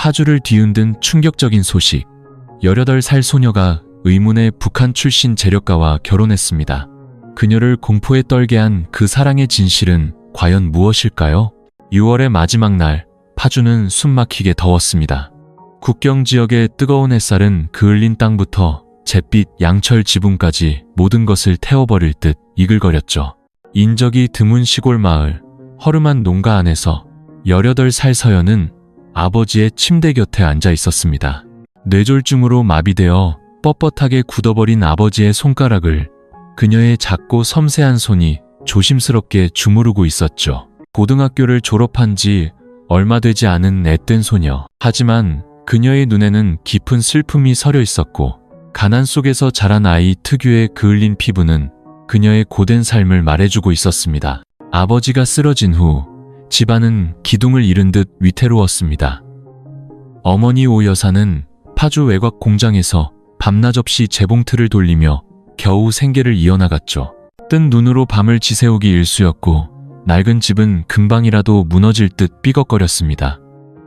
파주를 뒤흔든 충격적인 소식. 18살 소녀가 의문의 북한 출신 재력가와 결혼했습니다. 그녀를 공포에 떨게 한 그 사랑의 진실은 과연 무엇일까요? 6월의 마지막 날, 파주는 숨막히게 더웠습니다. 국경 지역의 뜨거운 햇살은 그을린 땅부터 잿빛 양철 지붕까지 모든 것을 태워버릴 듯 이글거렸죠. 인적이 드문 시골 마을, 허름한 농가 안에서 18살 서연은 아버지의 침대 곁에 앉아 있었습니다. 뇌졸중으로 마비되어 뻣뻣하게 굳어버린 아버지의 손가락을 그녀의 작고 섬세한 손이 조심스럽게 주무르고 있었죠. 고등학교를 졸업한 지 얼마 되지 않은 앳된 소녀. 하지만 그녀의 눈에는 깊은 슬픔이 서려 있었고, 가난 속에서 자란 아이 특유의 그을린 피부는 그녀의 고된 삶을 말해주고 있었습니다. 아버지가 쓰러진 후 집안은 기둥을 잃은 듯 위태로웠습니다. 어머니 오 여사는 파주 외곽 공장에서 밤낮 없이 재봉틀을 돌리며 겨우 생계를 이어나갔죠. 뜬 눈으로 밤을 지새우기 일쑤였고, 낡은 집은 금방이라도 무너질 듯 삐걱거렸습니다.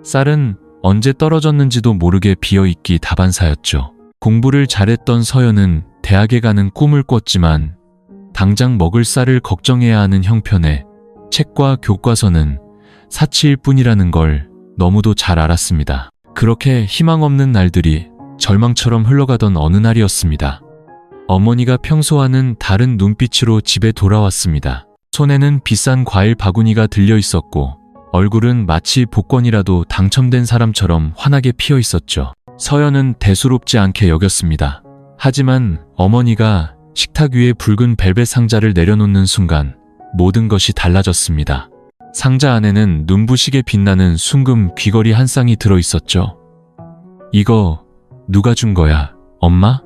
쌀은 언제 떨어졌는지도 모르게 비어있기 다반사였죠. 공부를 잘했던 서연은 대학에 가는 꿈을 꿨지만 당장 먹을 쌀을 걱정해야 하는 형편에 책과 교과서는 사치일 뿐이라는 걸 너무도 잘 알았습니다. 그렇게 희망 없는 날들이 절망처럼 흘러가던 어느 날이었습니다. 어머니가 평소와는 다른 눈빛으로 집에 돌아왔습니다. 손에는 비싼 과일 바구니가 들려 있었고, 얼굴은 마치 복권이라도 당첨된 사람처럼 환하게 피어 있었죠. 서연은 대수롭지 않게 여겼습니다. 하지만 어머니가 식탁 위에 붉은 벨벳 상자를 내려놓는 순간 모든 것이 달라졌습니다. 상자 안에는 눈부시게 빛나는 순금 귀걸이 한 쌍이 들어있었죠. 이거 누가 준 거야, 엄마?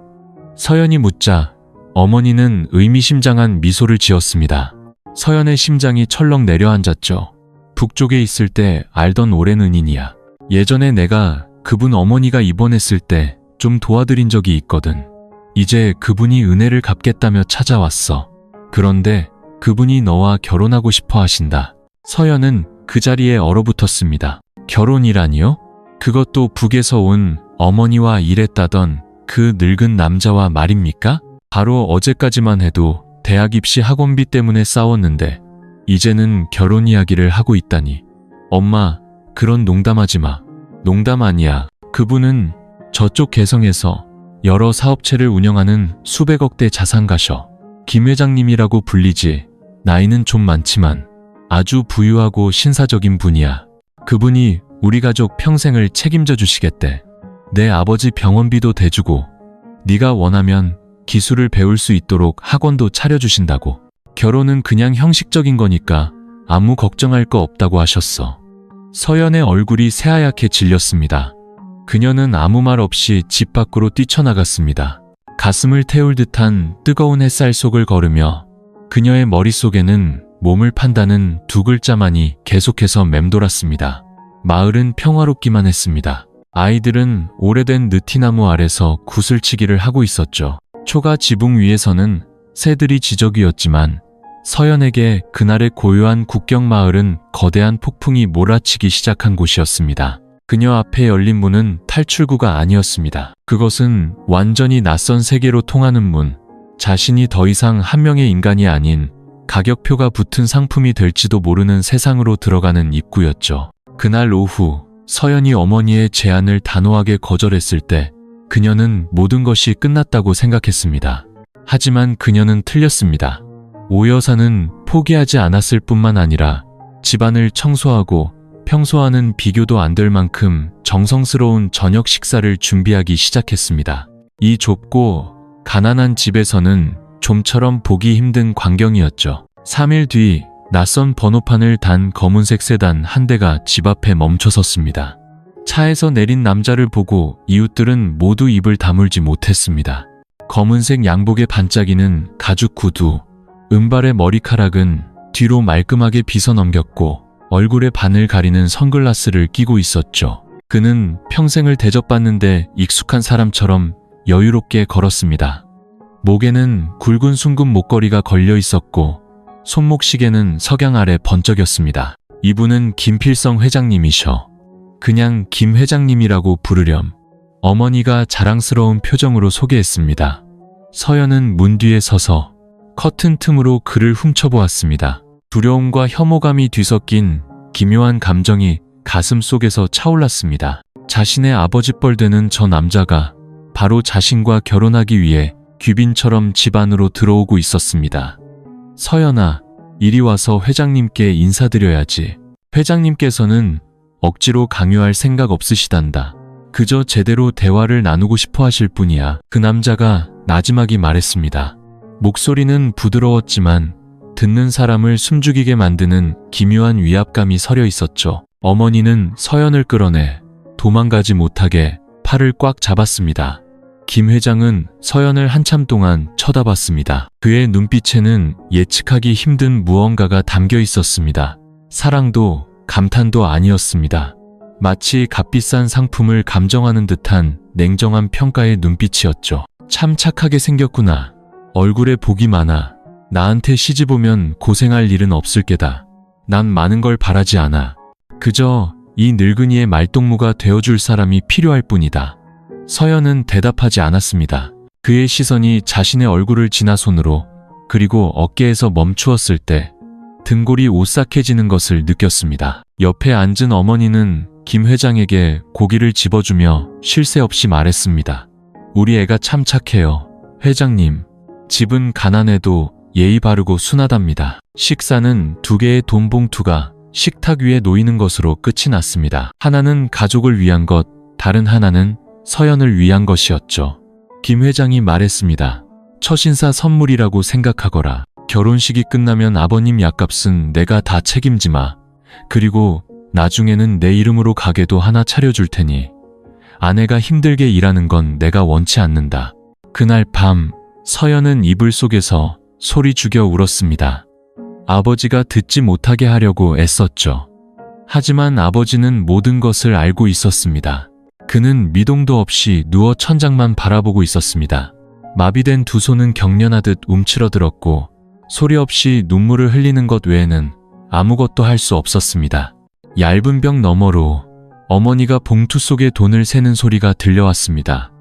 서연이 묻자 어머니는 의미심장한 미소를 지었습니다. 서연의 심장이 철렁 내려앉았죠. 북쪽에 있을 때 알던 오랜 은인이야. 예전에 내가 그분 어머니가 입원했을 때 좀 도와드린 적이 있거든. 이제 그분이 은혜를 갚겠다며 찾아왔어. 그런데 그분이 너와 결혼하고 싶어 하신다. 서연은 그 자리에 얼어붙었습니다. 결혼이라니요? 그것도 북에서 온 어머니와 일했다던 그 늙은 남자와 말입니까? 바로 어제까지만 해도 대학 입시 학원비 때문에 싸웠는데 이제는 결혼 이야기를 하고 있다니. 엄마, 그런 농담하지 마. 농담 아니야. 그분은 저쪽 개성에서 여러 사업체를 운영하는 수백억대 자산가셔. 김 회장님이라고 불리지. 나이는 좀 많지만 아주 부유하고 신사적인 분이야. 그분이 우리 가족 평생을 책임져 주시겠대. 내 아버지 병원비도 대주고 네가 원하면 기술을 배울 수 있도록 학원도 차려주신다고. 결혼은 그냥 형식적인 거니까 아무 걱정할 거 없다고 하셨어. 서연의 얼굴이 새하얗게 질렸습니다. 그녀는 아무 말 없이 집 밖으로 뛰쳐나갔습니다. 가슴을 태울 듯한 뜨거운 햇살 속을 걸으며 그녀의 머릿속에는 몸을 판다는 두 글자만이 계속해서 맴돌았습니다. 마을은 평화롭기만 했습니다. 아이들은 오래된 느티나무 아래서 구슬치기를 하고 있었죠. 초가 지붕 위에서는 새들이 지저귀였지만 서연에게 그날의 고요한 국경 마을은 거대한 폭풍이 몰아치기 시작한 곳이었습니다. 그녀 앞에 열린 문은 탈출구가 아니었습니다. 그것은 완전히 낯선 세계로 통하는 문, 자신이 더 이상 한 명의 인간이 아닌 가격표가 붙은 상품이 될지도 모르는 세상으로 들어가는 입구였죠. 그날 오후 서연이 어머니의 제안을 단호하게 거절했을 때 그녀는 모든 것이 끝났다고 생각했습니다. 하지만 그녀는 틀렸습니다. 오 여사는 포기하지 않았을 뿐만 아니라 집안을 청소하고 평소와는 비교도 안 될 만큼 정성스러운 저녁 식사를 준비하기 시작했습니다. 이 좁고 가난한 집에서는 좀처럼 보기 힘든 광경이었죠. 3일 뒤 낯선 번호판을 단 검은색 세단 한 대가 집 앞에 멈춰섰습니다. 차에서 내린 남자를 보고 이웃들은 모두 입을 다물지 못했습니다. 검은색 양복에 반짝이는 가죽 구두, 은발의 머리카락은 뒤로 말끔하게 빗어넘겼고 얼굴의 반을 가리는 선글라스를 끼고 있었죠. 그는 평생을 대접받는데 익숙한 사람처럼 여유롭게 걸었습니다. 목에는 굵은 순금 목걸이가 걸려 있었고 손목시계는 석양 아래 번쩍였습니다. 이분은 김필성 회장님이셔. 그냥 김 회장님이라고 부르렴. 어머니가 자랑스러운 표정으로 소개했습니다. 서연은 문 뒤에 서서 커튼 틈으로 그를 훔쳐보았습니다. 두려움과 혐오감이 뒤섞인 기묘한 감정이 가슴 속에서 차올랐습니다. 자신의 아버지 뻘 되는 저 남자가 바로 자신과 결혼하기 위해 귀빈처럼 집 안으로 들어오고 있었습니다. 서연아, 이리 와서 회장님께 인사드려야지. 회장님께서는 억지로 강요할 생각 없으시단다. 그저 제대로 대화를 나누고 싶어 하실 뿐이야. 그 남자가 나지막이 말했습니다. 목소리는 부드러웠지만 듣는 사람을 숨죽이게 만드는 기묘한 위압감이 서려 있었죠. 어머니는 서연을 끌어내 도망가지 못하게 팔을 꽉 잡았습니다. 김 회장은 서연을 한참 동안 쳐다봤습니다. 그의 눈빛에는 예측하기 힘든 무언가가 담겨 있었습니다. 사랑도 감탄도 아니었습니다. 마치 값비싼 상품을 감정하는 듯한 냉정한 평가의 눈빛이었죠. 참 착하게 생겼구나. 얼굴에 복이 많아. 나한테 시집 오면 고생할 일은 없을 게다. 난 많은 걸 바라지 않아. 그저 이 늙은이의 말동무가 되어줄 사람이 필요할 뿐이다. 서연은 대답하지 않았습니다. 그의 시선이 자신의 얼굴을 지나 손으로 그리고 어깨에서 멈추었을 때 등골이 오싹해지는 것을 느꼈습니다. 옆에 앉은 어머니는 김 회장에게 고기를 집어주며 쉴 새 없이 말했습니다. 우리 애가 참 착해요. 회장님, 집은 가난해도 예의 바르고 순하답니다. 식사는 2개의 돈 봉투가 식탁 위에 놓이는 것으로 끝이 났습니다. 하나는 가족을 위한 것, 다른 하나는 서연을 위한 것이었죠. 김 회장이 말했습니다. 처신사 선물이라고 생각하거라. 결혼식이 끝나면 아버님 약값은 내가 다 책임지마. 그리고 나중에는 내 이름으로 가게도 하나 차려줄 테니 아내가 힘들게 일하는 건 내가 원치 않는다. 그날 밤 서연은 이불 속에서 소리 죽여 울었습니다. 아버지가 듣지 못하게 하려고 애썼죠. 하지만 아버지는 모든 것을 알고 있었습니다. 그는 미동도 없이 누워 천장만 바라보고 있었습니다. 마비된 두 손은 경련하듯 움츠러들었고 소리 없이 눈물을 흘리는 것 외에는 아무것도 할 수 없었습니다. 얇은 벽 너머로 어머니가 봉투 속에 돈을 세는 소리가 들려왔습니다.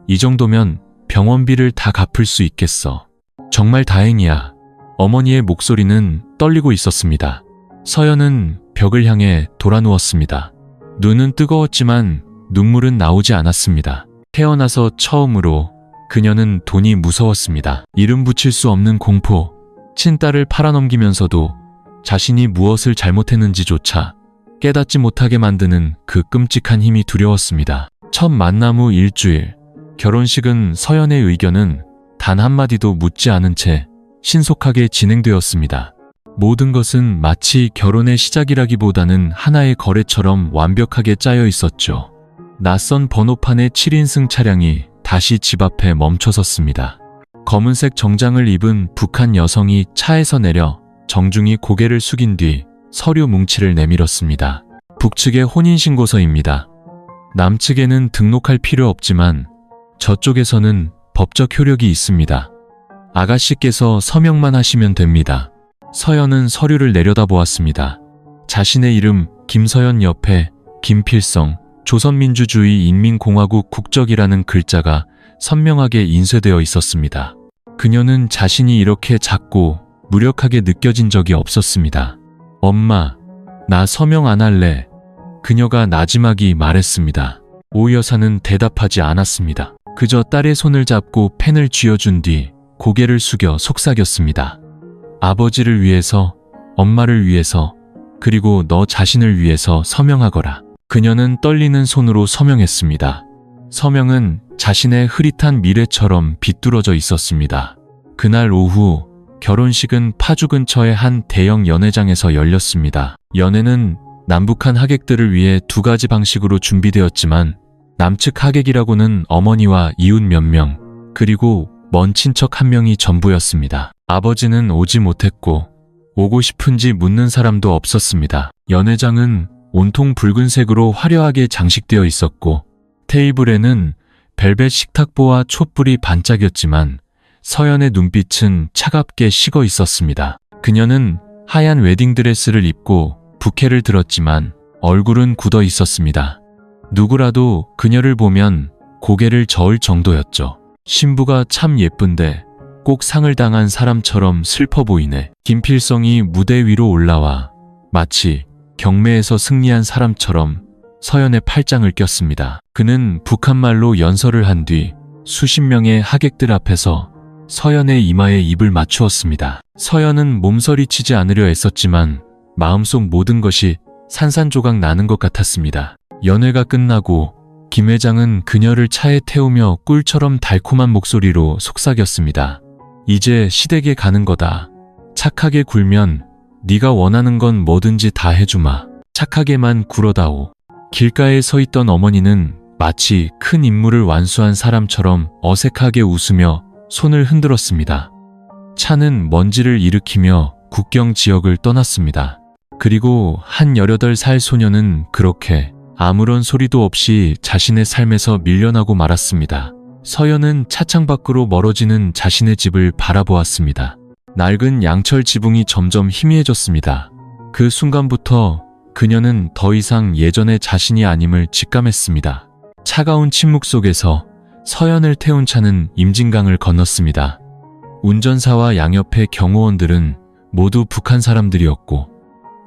이 정도면 병원비를 다 갚을 수 있겠어. 정말 다행이야. 어머니의 목소리는 떨리고 있었습니다. 서연은 벽을 향해 돌아 누웠습니다. 눈은 뜨거웠지만 눈물은 나오지 않았습니다. 태어나서 처음으로 그녀는 돈이 무서웠습니다. 이름 붙일 수 없는 공포, 친딸을 팔아넘기면서도 자신이 무엇을 잘못했는지조차 깨닫지 못하게 만드는 그 끔찍한 힘이 두려웠습니다. 첫 만남 후 일주일, 결혼식은 서연의 의견은 단 한마디도 묻지 않은 채 신속하게 진행되었습니다. 모든 것은 마치 결혼의 시작이라기보다는 하나의 거래처럼 완벽하게 짜여 있었죠. 낯선 번호판의 7인승 차량이 다시 집 앞에 멈춰섰습니다. 검은색 정장을 입은 북한 여성이 차에서 내려 정중히 고개를 숙인 뒤 서류 뭉치를 내밀었습니다. 북측의 혼인신고서입니다. 남측에는 등록할 필요 없지만 저쪽에서는 법적 효력이 있습니다. 아가씨께서 서명만 하시면 됩니다. 서연은 서류를 내려다보았습니다. 자신의 이름 김서연 옆에 김필성, 조선민주주의 인민공화국 국적이라는 글자가 선명하게 인쇄되어 있었습니다. 그녀는 자신이 이렇게 작고 무력하게 느껴진 적이 없었습니다. 엄마, 나 서명 안 할래. 그녀가 나지막이 말했습니다. 오 여사는 대답하지 않았습니다. 그저 딸의 손을 잡고 펜을 쥐어준 뒤 고개를 숙여 속삭였습니다. 아버지를 위해서, 엄마를 위해서, 그리고 너 자신을 위해서 서명하거라. 그녀는 떨리는 손으로 서명했습니다. 서명은 자신의 흐릿한 미래처럼 비뚤어져 있었습니다. 그날 오후 결혼식은 파주 근처의 한 대형 연회장에서 열렸습니다. 연회는 남북한 하객들을 위해 2가지 방식으로 준비되었지만 남측 하객이라고는 어머니와 이웃 몇 명, 그리고 먼 친척 1명이 전부였습니다. 아버지는 오지 못했고 오고 싶은지 묻는 사람도 없었습니다. 연회장은 온통 붉은색으로 화려하게 장식되어 있었고 테이블에는 벨벳 식탁보와 촛불이 반짝였지만 서연의 눈빛은 차갑게 식어 있었습니다. 그녀는 하얀 웨딩드레스를 입고 부케를 들었지만 얼굴은 굳어 있었습니다. 누구라도 그녀를 보면 고개를 저을 정도였죠. 신부가 참 예쁜데 꼭 상을 당한 사람처럼 슬퍼 보이네. 김필성이 무대 위로 올라와 마치 경매에서 승리한 사람처럼 서연의 팔짱을 꼈습니다. 그는 북한말로 연설을 한 뒤 수십 명의 하객들 앞에서 서연의 이마에 입을 맞추었습니다. 서연은 몸서리치지 않으려 애썼지만 마음속 모든 것이 산산조각 나는 것 같았습니다. 연회가 끝나고 김 회장은 그녀를 차에 태우며 꿀처럼 달콤한 목소리로 속삭였습니다. 이제 시댁에 가는 거다. 착하게 굴면 네가 원하는 건 뭐든지 다 해주마. 착하게만 굴어다오. 길가에 서 있던 어머니는 마치 큰 임무를 완수한 사람처럼 어색하게 웃으며 손을 흔들었습니다. 차는 먼지를 일으키며 국경 지역을 떠났습니다. 그리고 한 18살 소녀는 그렇게 아무런 소리도 없이 자신의 삶에서 밀려나고 말았습니다. 서연은 차창 밖으로 멀어지는 자신의 집을 바라보았습니다. 낡은 양철 지붕이 점점 희미해졌습니다. 그 순간부터 그녀는 더 이상 예전의 자신이 아님을 직감했습니다. 차가운 침묵 속에서 서연을 태운 차는 임진강을 건넜습니다. 운전사와 양옆의 경호원들은 모두 북한 사람들이었고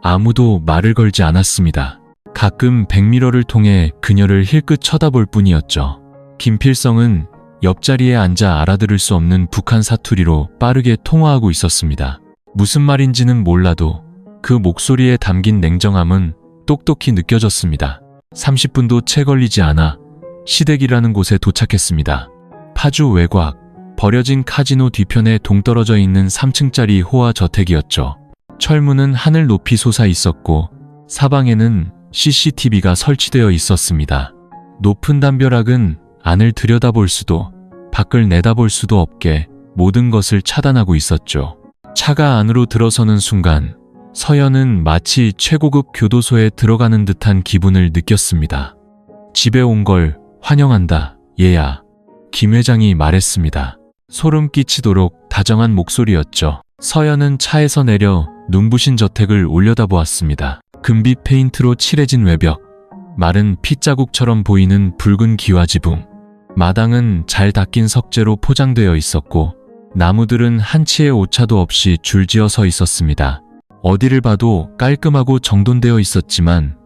아무도 말을 걸지 않았습니다. 가끔 백미러를 통해 그녀를 힐끗 쳐다볼 뿐이었죠. 김필성은 옆자리에 앉아 알아들을 수 없는 북한 사투리로 빠르게 통화하고 있었습니다. 무슨 말인지는 몰라도 그 목소리에 담긴 냉정함은 똑똑히 느껴졌습니다. 30분도 채 걸리지 않아 시댁이라는 곳에 도착했습니다. 파주 외곽, 버려진 카지노 뒤편에 동떨어져 있는 3층짜리 호화 저택이었죠. 철문은 하늘 높이 솟아 있었고 사방에는 CCTV가 설치되어 있었습니다. 높은 담벼락은 안을 들여다볼 수도 밖을 내다볼 수도 없게 모든 것을 차단하고 있었죠. 차가 안으로 들어서는 순간 서연은 마치 최고급 교도소에 들어가는 듯한 기분을 느꼈습니다. 집에 온 걸 환영한다, 얘야. 김 회장이 말했습니다. 소름 끼치도록 다정한 목소리였죠. 서연은 차에서 내려 눈부신 저택을 올려다보았습니다. 금빛 페인트로 칠해진 외벽, 마른 핏자국처럼 보이는 붉은 기와지붕, 마당은 잘 닦인 석재로 포장되어 있었고 나무들은 한치의 오차도 없이 줄지어 서 있었습니다. 어디를 봐도 깔끔하고 정돈되어 있었지만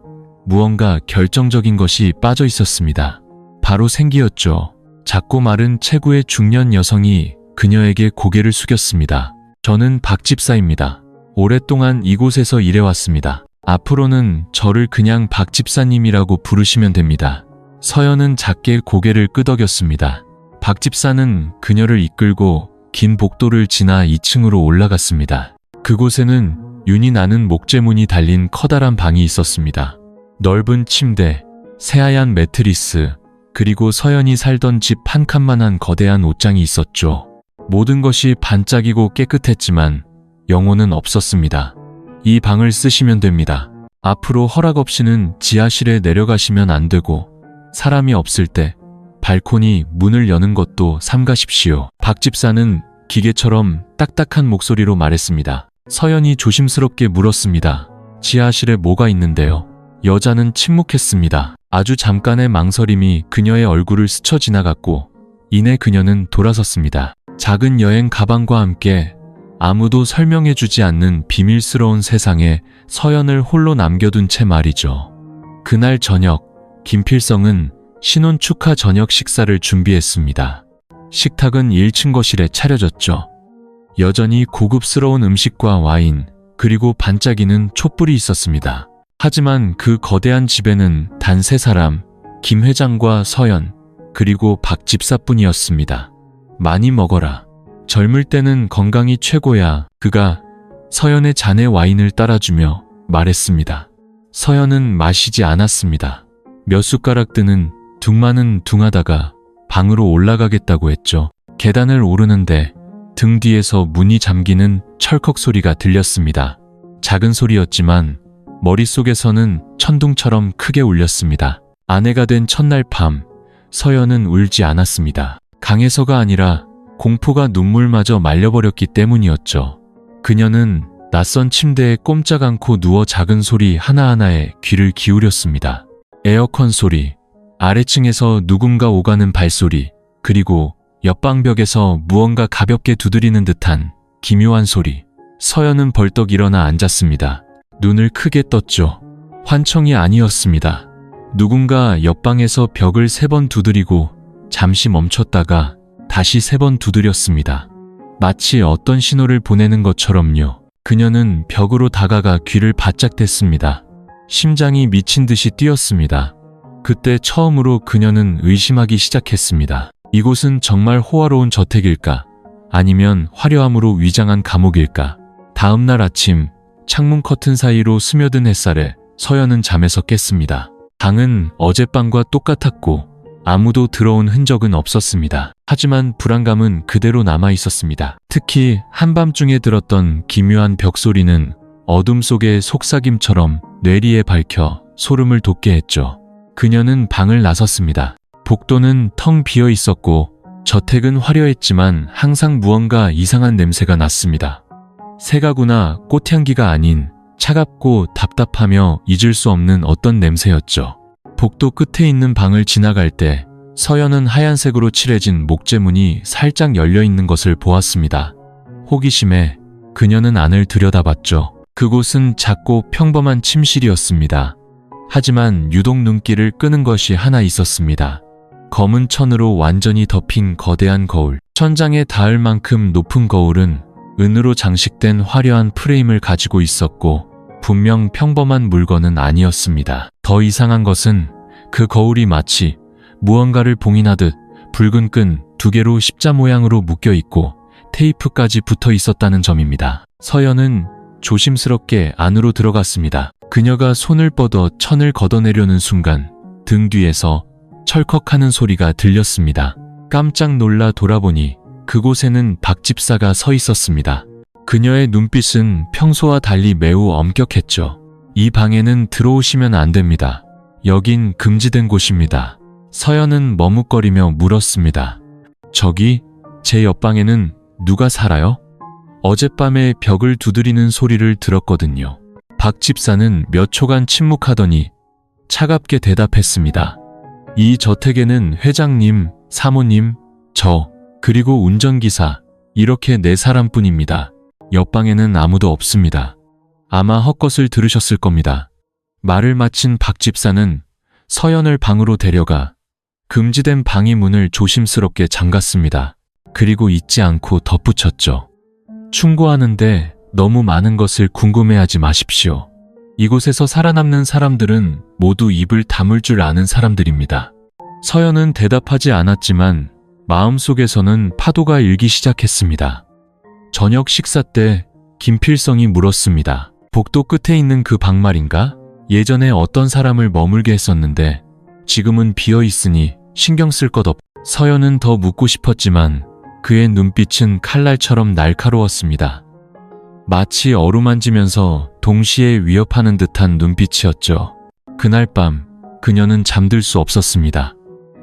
무언가 결정적인 것이 빠져 있었습니다. 바로 생기였죠. 작고 마른 체구의 중년 여성이 그녀에게 고개를 숙였습니다. 저는 박 집사입니다. 오랫동안 이곳에서 일해왔습니다. 앞으로는 저를 그냥 박 집사님이라고 부르시면 됩니다. 서연은 작게 고개를 끄덕였습니다. 박 집사는 그녀를 이끌고 긴 복도를 지나 2층으로 올라갔습니다. 그곳에는 윤이 나는 목재문이 달린 커다란 방이 있었습니다. 넓은 침대, 새하얀 매트리스, 그리고 서연이 살던 집 한 칸만한 거대한 옷장이 있었죠. 모든 것이 반짝이고 깨끗했지만 영혼은 없었습니다. 이 방을 쓰시면 됩니다. 앞으로 허락 없이는 지하실에 내려가시면 안 되고 사람이 없을 때 발코니 문을 여는 것도 삼가십시오. 박 집사는 기계처럼 딱딱한 목소리로 말했습니다. 서연이 조심스럽게 물었습니다. 지하실에 뭐가 있는데요? 여자는 침묵했습니다. 아주 잠깐의 망설임이 그녀의 얼굴을 스쳐 지나갔고 이내 그녀는 돌아섰습니다. 작은 여행 가방과 함께 아무도 설명해주지 않는 비밀스러운 세상에 서연을 홀로 남겨둔 채 말이죠. 그날 저녁, 김필성은 신혼 축하 저녁 식사를 준비했습니다. 식탁은 1층 거실에 차려졌죠. 여전히 고급스러운 음식과 와인, 그리고 반짝이는 촛불이 있었습니다. 하지만 그 거대한 집에는 단 3사람, 김 회장과 서연, 그리고 박 집사뿐이었습니다. 많이 먹어라. 젊을 때는 건강이 최고야. 그가 서연의 잔에 와인을 따라주며 말했습니다. 서연은 마시지 않았습니다. 몇 숟가락 드는 둥마는 둥하다가 방으로 올라가겠다고 했죠. 계단을 오르는데 등 뒤에서 문이 잠기는 철컥 소리가 들렸습니다. 작은 소리였지만 머릿속에서는 천둥처럼 크게 울렸습니다. 아내가 된 첫날 밤, 서연은 울지 않았습니다. 강해서가 아니라 공포가 눈물마저 말려버렸기 때문이었죠. 그녀는 낯선 침대에 꼼짝 않고 누워 작은 소리 하나하나에 귀를 기울였습니다. 에어컨 소리, 아래층에서 누군가 오가는 발소리, 그리고 옆방벽에서 무언가 가볍게 두드리는 듯한 기묘한 소리. 서연은 벌떡 일어나 앉았습니다. 눈을 크게 떴죠. 환청이 아니었습니다. 누군가 옆방에서 벽을 3번 두드리고 잠시 멈췄다가 다시 3번 두드렸습니다. 마치 어떤 신호를 보내는 것처럼요. 그녀는 벽으로 다가가 귀를 바짝 댔습니다. 심장이 미친 듯이 뛰었습니다. 그때 처음으로 그녀는 의심하기 시작했습니다. 이곳은 정말 호화로운 저택일까? 아니면 화려함으로 위장한 감옥일까? 다음 날 아침, 창문 커튼 사이로 스며든 햇살에 서연은 잠에서 깼습니다. 방은 어젯밤과 똑같았고 아무도 들어온 흔적은 없었습니다. 하지만 불안감은 그대로 남아 있었습니다. 특히 한밤중에 들었던 기묘한 벽소리는 어둠 속의 속삭임처럼 뇌리에 밝혀 소름을 돋게 했죠. 그녀는 방을 나섰습니다. 복도는 텅 비어 있었고 저택은 화려했지만 항상 무언가 이상한 냄새가 났습니다. 새가구나 꽃향기가 아닌 차갑고 답답하며 잊을 수 없는 어떤 냄새였죠. 복도 끝에 있는 방을 지나갈 때 서연은 하얀색으로 칠해진 목재문이 살짝 열려 있는 것을 보았습니다. 호기심에 그녀는 안을 들여다봤죠. 그곳은 작고 평범한 침실이었습니다. 하지만 유독 눈길을 끄는 것이 하나 있었습니다. 검은 천으로 완전히 덮인 거대한 거울. 천장에 닿을 만큼 높은 거울은 은으로 장식된 화려한 프레임을 가지고 있었고 분명 평범한 물건은 아니었습니다. 더 이상한 것은 그 거울이 마치 무언가를 봉인하듯 붉은 끈 2개로 십자 모양으로 묶여 있고 테이프까지 붙어 있었다는 점입니다. 서연은 조심스럽게 안으로 들어갔습니다. 그녀가 손을 뻗어 천을 걷어내려는 순간 등 뒤에서 철컥하는 소리가 들렸습니다. 깜짝 놀라 돌아보니 그곳에는 박 집사가 서 있었습니다. 그녀의 눈빛은 평소와 달리 매우 엄격했죠. 이 방에는 들어오시면 안 됩니다. 여긴 금지된 곳입니다. 서연은 머뭇거리며 물었습니다. 저기, 제 옆방에는 누가 살아요? 어젯밤에 벽을 두드리는 소리를 들었거든요. 박 집사는 몇 초간 침묵하더니 차갑게 대답했습니다. 이 저택에는 회장님, 사모님, 저, 그리고 운전기사, 이렇게 4사람뿐입니다. 옆방에는 아무도 없습니다. 아마 헛것을 들으셨을 겁니다. 말을 마친 박 집사는 서연을 방으로 데려가 금지된 방의 문을 조심스럽게 잠갔습니다. 그리고 잊지 않고 덧붙였죠. 충고하는데 너무 많은 것을 궁금해하지 마십시오. 이곳에서 살아남는 사람들은 모두 입을 다물 줄 아는 사람들입니다. 서연은 대답하지 않았지만 마음속에서는 파도가 일기 시작했습니다. 저녁 식사 때 김필성이 물었습니다. 복도 끝에 있는 그 방 말인가? 예전에 어떤 사람을 머물게 했었는데 지금은 비어 있으니 신경 쓸 것 없. 서연은 더 묻고 싶었지만 그의 눈빛은 칼날처럼 날카로웠습니다. 마치 어루만지면서 동시에 위협하는 듯한 눈빛이었죠. 그날 밤 그녀는 잠들 수 없었습니다.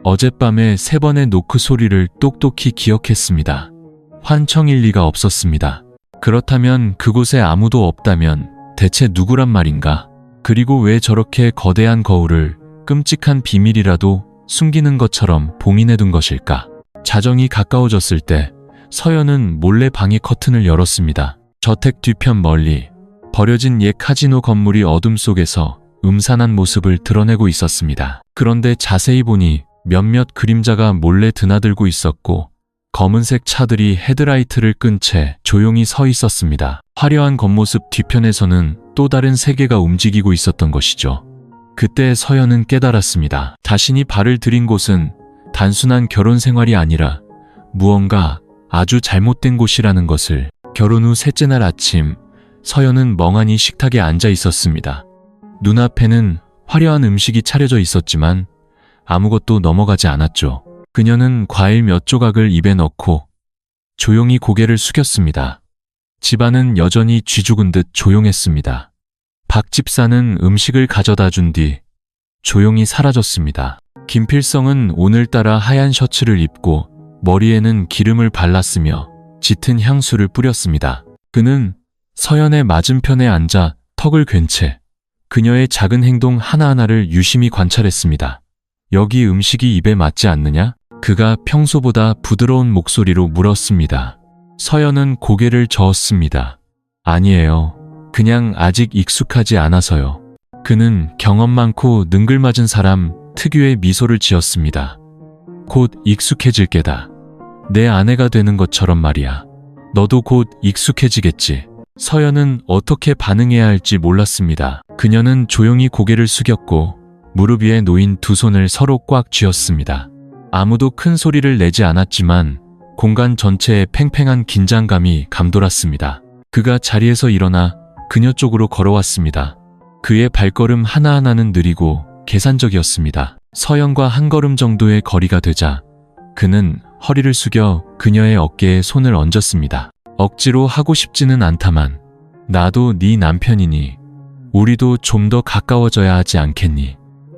어젯밤에 3번의 노크 소리를 똑똑히 기억했습니다. 환청일 리가 없었습니다. 그렇다면 그곳에 아무도 없다면 대체 누구란 말인가? 그리고 왜 저렇게 거대한 거울을 끔찍한 비밀이라도 숨기는 것처럼 봉인해둔 것일까? 자정이 가까워졌을 때 서연은 몰래 방의 커튼을 열었습니다. 저택 뒤편 멀리 버려진 옛 카지노 건물이 어둠 속에서 음산한 모습을 드러내고 있었습니다. 그런데 자세히 보니 몇몇 그림자가 몰래 드나들고 있었고 검은색 차들이 헤드라이트를 끈 채 조용히 서 있었습니다. 화려한 겉모습 뒤편에서는 또 다른 세계가 움직이고 있었던 것이죠. 그때 서연은 깨달았습니다. 자신이 발을 들인 곳은 단순한 결혼 생활이 아니라 무언가 아주 잘못된 곳이라는 것을. 결혼 후 셋째 날 아침, 서연은 멍하니 식탁에 앉아 있었습니다. 눈앞에는 화려한 음식이 차려져 있었지만 아무것도 넘어가지 않았죠. 그녀는 과일 몇 조각을 입에 넣고 조용히 고개를 숙였습니다. 집안은 여전히 쥐죽은 듯 조용했습니다. 박 집사는 음식을 가져다 준 뒤 조용히 사라졌습니다. 김필성은 오늘따라 하얀 셔츠를 입고 머리에는 기름을 발랐으며 짙은 향수를 뿌렸습니다. 그는 서연의 맞은편에 앉아 턱을 괜 채 그녀의 작은 행동 하나하나를 유심히 관찰했습니다. 여기 음식이 입에 맞지 않느냐? 그가 평소보다 부드러운 목소리로 물었습니다. 서연은 고개를 저었습니다. 아니에요. 그냥 아직 익숙하지 않아서요. 그는 경험 많고 능글맞은 사람 특유의 미소를 지었습니다. 곧 익숙해질 게다. 내 아내가 되는 것처럼 말이야. 너도 곧 익숙해지겠지. 서연은 어떻게 반응해야 할지 몰랐습니다. 그녀는 조용히 고개를 숙였고 무릎 위에 놓인 두 손을 서로 꽉 쥐었습니다. 아무도 큰 소리를 내지 않았지만 공간 전체에 팽팽한 긴장감이 감돌았습니다. 그가 자리에서 일어나 그녀 쪽으로 걸어왔습니다. 그의 발걸음 하나하나는 느리고 계산적이었습니다. 서연과 한 걸음 정도의 거리가 되자 그는 허리를 숙여 그녀의 어깨에 손을 얹었습니다. 억지로 하고 싶지는 않다만 나도 네 남편이니 우리도 좀 더 가까워져야 하지 않겠니?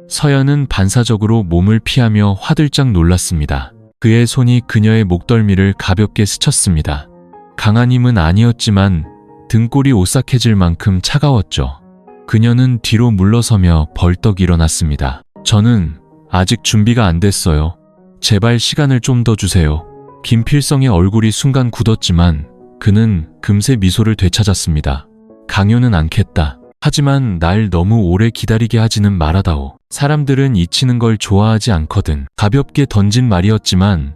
서연은 반사적으로 몸을 피하며 화들짝 놀랐습니다. 그의 손이 그녀의 목덜미를 가볍게 스쳤습니다. 강한 힘은 아니었지만 등골이 오싹해질 만큼 차가웠죠. 그녀는 뒤로 물러서며 벌떡 일어났습니다. 저는 아직 준비가 안 됐어요. 제발 시간을 좀 더 주세요. 김필성의 얼굴이 순간 굳었지만 그는 금세 미소를 되찾았습니다. 강요는 않겠다. 하지만 날 너무 오래 기다리게 하지는 말아다오. 사람들은 잊히는 걸 좋아하지 않거든. 가볍게 던진 말이었지만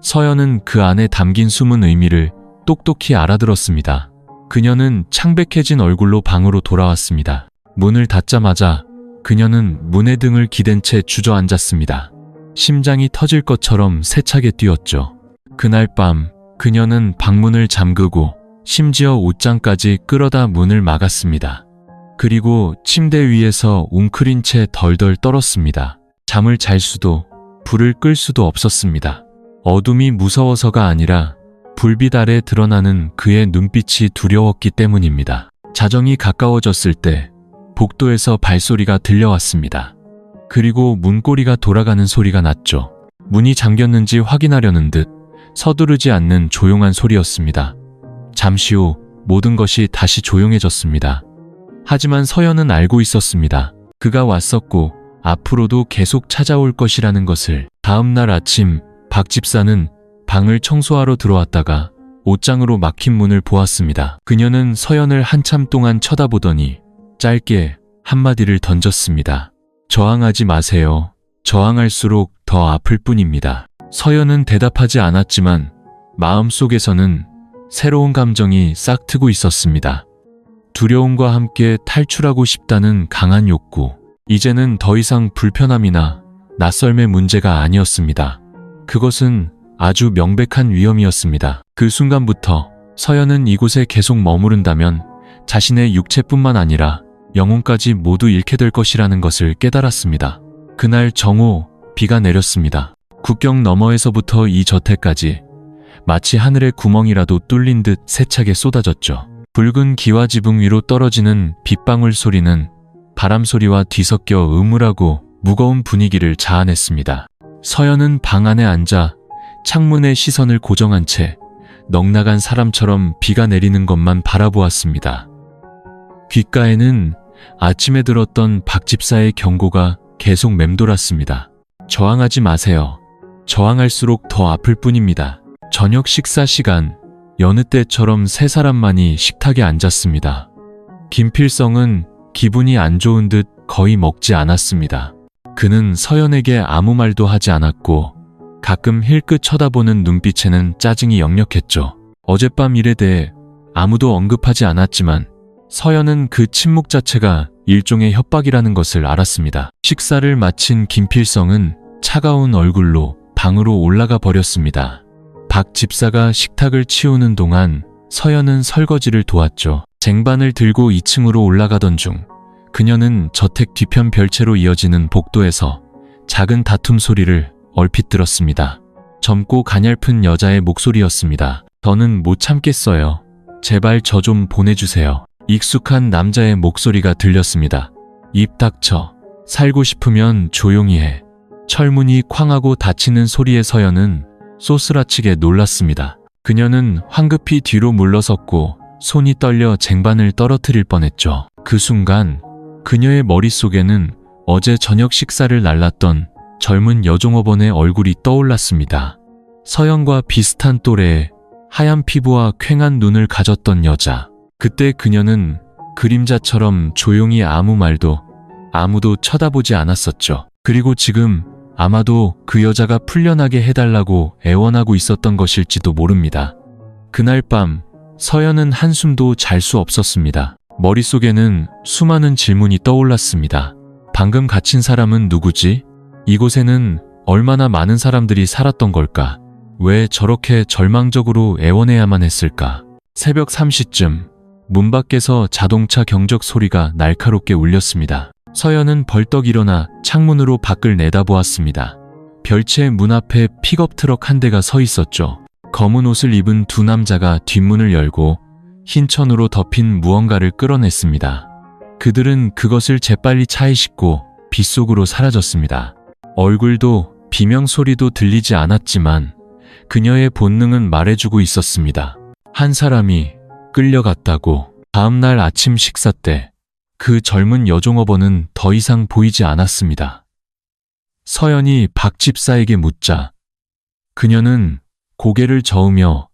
서연은 그 안에 담긴 숨은 의미를 똑똑히 알아들었습니다. 그녀는 창백해진 얼굴로 방으로 돌아왔습니다. 문을 닫자마자 그녀는 문의 등을 기댄 채 주저앉았습니다. 심장이 터질 것처럼 세차게 뛰었죠. 그날 밤 그녀는 방문을 잠그고 심지어 옷장까지 끌어다 문을 막았습니다. 그리고 침대 위에서 웅크린 채 덜덜 떨었습니다. 잠을 잘 수도 불을 끌 수도 없었습니다. 어둠이 무서워서가 아니라 불빛 아래 드러나는 그의 눈빛이 두려웠기 때문입니다. 자정이 가까워졌을 때 복도에서 발소리가 들려왔습니다. 그리고 문고리가 돌아가는 소리가 났죠. 문이 잠겼는지 확인하려는 듯 서두르지 않는 조용한 소리였습니다. 잠시 후 모든 것이 다시 조용해졌습니다. 하지만 서연은 알고 있었습니다. 그가 왔었고 앞으로도 계속 찾아올 것이라는 것을. 다음 날 아침 박 집사는 방을 청소하러 들어왔다가 옷장으로 막힌 문을 보았습니다. 그녀는 서연을 한참 동안 쳐다보더니 짧게 한마디를 던졌습니다. 저항하지 마세요. 저항할수록 더 아플 뿐입니다. 서연은 대답하지 않았지만 마음속에서는 새로운 감정이 싹트고 있었습니다. 두려움과 함께 탈출하고 싶다는 강한 욕구. 이제는 더 이상 불편함이나 낯설의 문제가 아니었습니다. 그것은 아주 명백한 위험이었습니다. 그 순간부터 서연은 이곳에 계속 머무른다면 자신의 육체뿐만 아니라 영혼까지 모두 잃게 될 것이라는 것을 깨달았습니다. 그날 정오, 비가 내렸습니다. 국경 너머에서부터 이 저택까지 마치 하늘의 구멍이라도 뚫린 듯 세차게 쏟아졌죠. 붉은 기와 지붕 위로 떨어지는 빗방울 소리는 바람 소리와 뒤섞여 음울하고 무거운 분위기를 자아냈습니다. 서연은 방 안에 앉아 창문에 시선을 고정한 채 넋나간 사람처럼 비가 내리는 것만 바라보았습니다. 귓가에는 아침에 들었던 박 집사의 경고가 계속 맴돌았습니다. 저항하지 마세요. 저항할수록 더 아플 뿐입니다. 저녁 식사 시간, 여느 때처럼 세 사람만이 식탁에 앉았습니다. 김필성은 기분이 안 좋은 듯 거의 먹지 않았습니다. 그는 서연에게 아무 말도 하지 않았고 가끔 힐끗 쳐다보는 눈빛에는 짜증이 역력했죠. 어젯밤 일에 대해 아무도 언급하지 않았지만 서연은 그 침묵 자체가 일종의 협박이라는 것을 알았습니다. 식사를 마친 김필성은 차가운 얼굴로 방으로 올라가 버렸습니다. 박 집사가 식탁을 치우는 동안 서연은 설거지를 도왔죠. 쟁반을 들고 2층으로 올라가던 중 그녀는 저택 뒤편 별채로 이어지는 복도에서 작은 다툼 소리를 얼핏 들었습니다. 젊고 가냘픈 여자의 목소리였습니다. 더는 못 참겠어요. 제발 저 좀 보내주세요. 익숙한 남자의 목소리가 들렸습니다. 입 닥쳐. 살고 싶으면 조용히 해. 철문이 쾅하고 닫히는 소리에 서연은 쏘스라치게 놀랐습니다. 그녀는 황급히 뒤로 물러섰고 손이 떨려 쟁반을 떨어뜨릴 뻔했죠. 그 순간 그녀의 머릿속에는 어제 저녁 식사를 날랐던 젊은 여종업원의 얼굴이 떠올랐습니다. 서연과 비슷한 또래의 하얀 피부와 퀭한 눈을 가졌던 여자. 그때 그녀는 그림자처럼 조용히 아무 말도 아무도 쳐다보지 않았었죠. 그리고 지금 아마도 그 여자가 풀려나게 해달라고 애원하고 있었던 것일지도 모릅니다. 그날 밤 서연은 한숨도 잘 수 없었습니다. 머릿속에는 수많은 질문이 떠올랐습니다. 방금 갇힌 사람은 누구지? 이곳에는 얼마나 많은 사람들이 살았던 걸까? 왜 저렇게 절망적으로 애원해야만 했을까? 새벽 3시쯤 문 밖에서 자동차 경적 소리가 날카롭게 울렸습니다. 서연은 벌떡 일어나 창문으로 밖을 내다보았습니다. 별채 문 앞에 픽업 트럭 한 대가 서 있었죠. 검은 옷을 입은 두 남자가 뒷문을 열고 흰 천으로 덮인 무언가를 끌어냈습니다. 그들은 그것을 재빨리 차에 싣고 빗속으로 사라졌습니다. 얼굴도 비명 소리도 들리지 않았지만 그녀의 본능은 말해주고 있었습니다. 한 사람이 끌려갔다고. 다음날 아침 식사 때 그 젊은 여종업원은 더 이상 보이지 않았습니다. 서연이 박 집사에게 묻자 그녀는 고개를 저으며